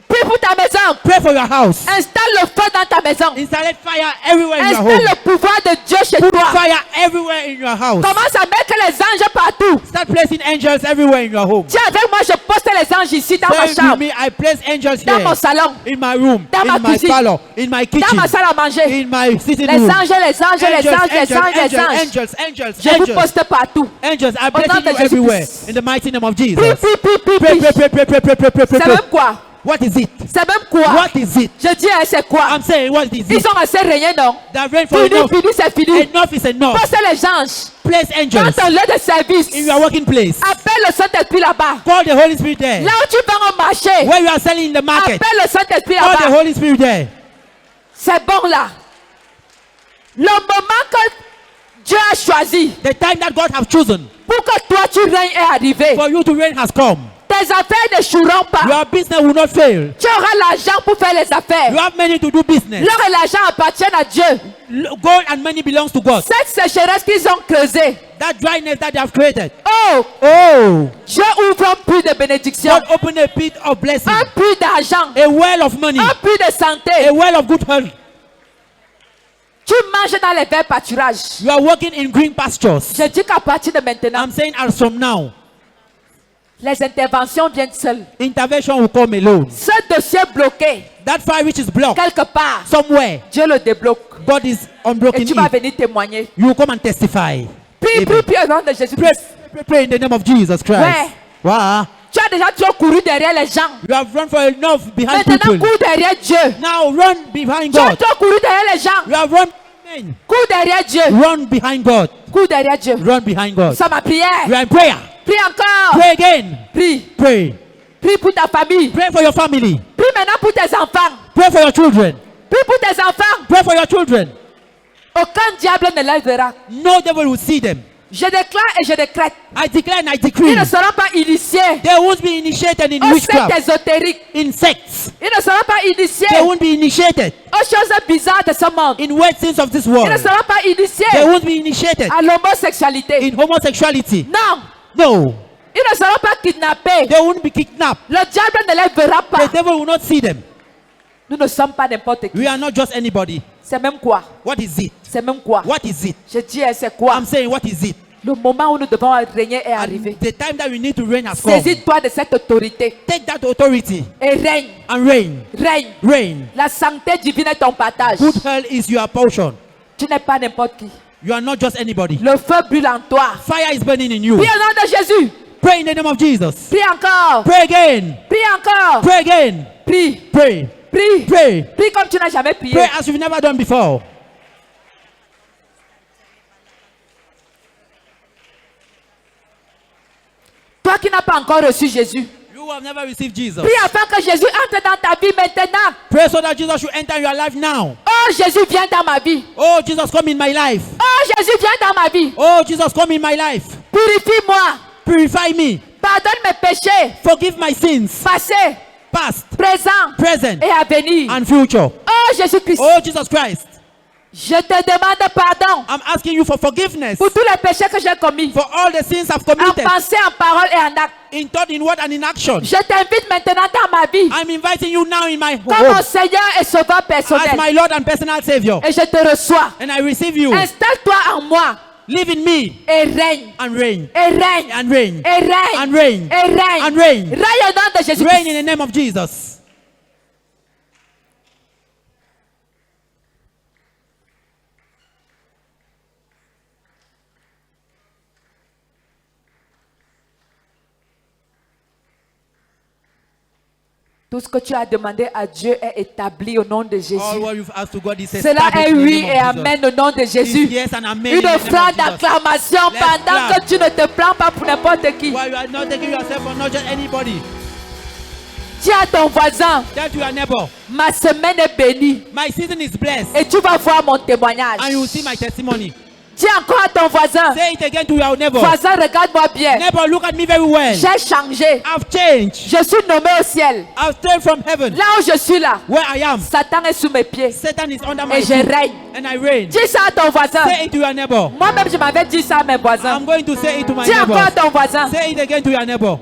prie pour ta maison. Pray for your house. Installe le feu dans ta maison. Install fire everywhere in your Installe home. le pouvoir de Dieu chez Put toi. fire everywhere in your house. Commence à mettre les anges partout. Start placing angels everywhere in your home. Tiens, avec moi, je poste les anges ici dans ma Pray with chambre, me. I place angels dans mon here. salon, In my room, Dans ma in my cuisine. parlor, in my dans kitchen, ma salle à manger. in my sitting Les room. anges, les anges, les anges, les anges, les anges. Angels, Je vous poste partout. angels. I Au nom place de you everywhere Jésus-Christ. in the mighty name of Prie, Jesus. prie, prie, prie, Pray, prie. pray. C'est même quoi? What is it? C'est même quoi? What is it? Je dis, hein, c'est quoi? I'm saying, what is Ils it? sont assez régné, non? That rain for Fini, enough. fini, c'est fini. Enough is enough. Poste les anges Place dans angels ton lieu de service. in your working place. Appelle le Saint-Esprit là-bas. Call the Holy Spirit there. Là où tu vas au marché, Where you are selling in the market, appelle le Saint-Esprit call the là-bas. Holy Spirit there. C'est bon là. Le moment que Dieu a choisi The time that God has chosen pour que toi tu règnes est arrivé. for you to reign has come. Tes affaires n'échoueront pas. Your business will not fail. Tu auras l'argent pour faire les affaires. You have money to do business. L'or et l'argent appartiennent à Dieu. Gold and money belongs to God. Cette sécheresse qu'ils ont creusée. That dryness that they have created. Oh, Oh, Dieu ouvre un puits de bénédiction, God open a pit of blessing, un puits d'argent, a well of money, un puits de santé. a well of good health. Tu manges dans les verts pâturages. You are working in green pastures. Je dis qu'à partir de maintenant, I'm saying as from now, les interventions viennent seules. intervention will come alone. Ce dossier bloqué, That fire which is blocked quelque part, somewhere, Dieu le débloque. God is Et unblocking tu vas it. venir témoigner. You will come and testify. Prie, Amen. prie, prie au nom de Pray, Jésus-Christ. pray in the name of Jesus Christ. Ouais. Wow. Tu as déjà trop couru derrière les gens. You have run for enough behind Maintenant, people. cours derrière Dieu. Now run behind Tu as God. trop couru derrière les gens. You have run. Amen. Cours derrière Dieu. Run behind God. Cours derrière Dieu. Run behind God. C'est ma prière. You are in prayer. Prie encore. Pray again. Prie. Pray. Prie pour ta famille. Pray for your family. Prie maintenant pour tes enfants. Pray for your children. Prie pour tes enfants. Pray for your children. Aucun diable ne les verra. No devil will see them. Je déclare et je décrète. I declare and I Ils decree. ne seront pas initiés They won't be initiated in aux sectes witchcraft, ésotériques. in sects. Ils ne seront pas initiés They won't be initiated aux choses bizarres de ce monde. in weird things of this Ils world. ne seront pas initiés They won't be initiated à l'homosexualité. in homosexuality. Non. No. Ils ne seront pas kidnappés. They won't be kidnapped. Le diable ne les verra pas. The devil will not see them. Nous ne sommes pas n'importe qui. We are not just anybody. C'est même quoi? What is it? C'est même quoi? What is it? Je dis, c'est quoi? I'm saying, what is it? Le moment où nous devons régner est arrivé. And the time that we need to reign has come. Saisis-toi de cette autorité Take that authority et règne. and reign. Règne. Reign. La santé divine est ton partage. Good health is your portion. Tu n'es pas n'importe qui. You are not just anybody. Le feu brûle en toi. Fire is burning in you. Prie au nom de Jésus. Pray in the name of Jesus. Prie encore. Pray again. Prie encore. Pray again. Prie. Pray. Prie. Pray. Prie comme tu n'as jamais prié. Pray as you've never done before. Toi qui n'as pas encore reçu Jésus. You have never received Jesus. Prie afin que Jésus entre dans ta vie maintenant. Pray so that Jesus should enter your life now. Oh Jésus, viens dans ma vie. Oh, Jesus, come in my life. Oh Jésus, viens dans ma vie. Oh, Jesus, come in my life. Purifie-moi. Purify me. Pardonne mes péchés. Forgive my sins, Passé, past, présent present, et à venir. and future. Oh Jésus-Christ. Oh, Jesus Christ, Je te demande pardon I'm asking you for forgiveness pour tous les péchés que j'ai commis. for all the sins I've En committed, pensée, en parole et en acte. in thought, in word, and in action. Je t'invite maintenant dans ma vie I'm inviting you now in my comme mon home Seigneur et Sauveur as personnel. my Lord and personal Savior. Et je te reçois. And I receive you. Installe-toi en moi Live in me et règne. and reign. Et règne. And reign. Et règne. And reign. Et règne. And reign. Règne au nom de Jésus. Reign in the name of Jesus. Tout ce que tu as demandé à Dieu est établi au nom de Jésus. All what you've asked to God is Cela established est in the oui name et of Jesus. amen au nom de Jésus. It's yes and amen in Une the name offrande of Jesus. d'acclamation Let's pendant clap. que tu ne te plains pas pour n'importe qui. While you are not taking yourself for not just anybody, Dis à ton voisin, tell to your neighbor, ma semaine est bénie my season is blessed, et tu vas voir mon témoignage. and you will see my testimony. Dis encore à ton voisin, Say it again to your neighbor. voisin, regarde-moi bien. Neighbor, look at me very well. J'ai changé. I've changed. Je suis nommé au ciel. I've turned from heaven, Là où je suis là, where I am. Satan est sous mes pieds. Satan is under my Et je feet, règne. and I reign. Dis ça à ton voisin. Say it to your neighbor. Moi-même, je m'avais dit ça à mes voisins. I'm going to say it to my Dis encore neighbor. à ton voisin. Say it again to your neighbor.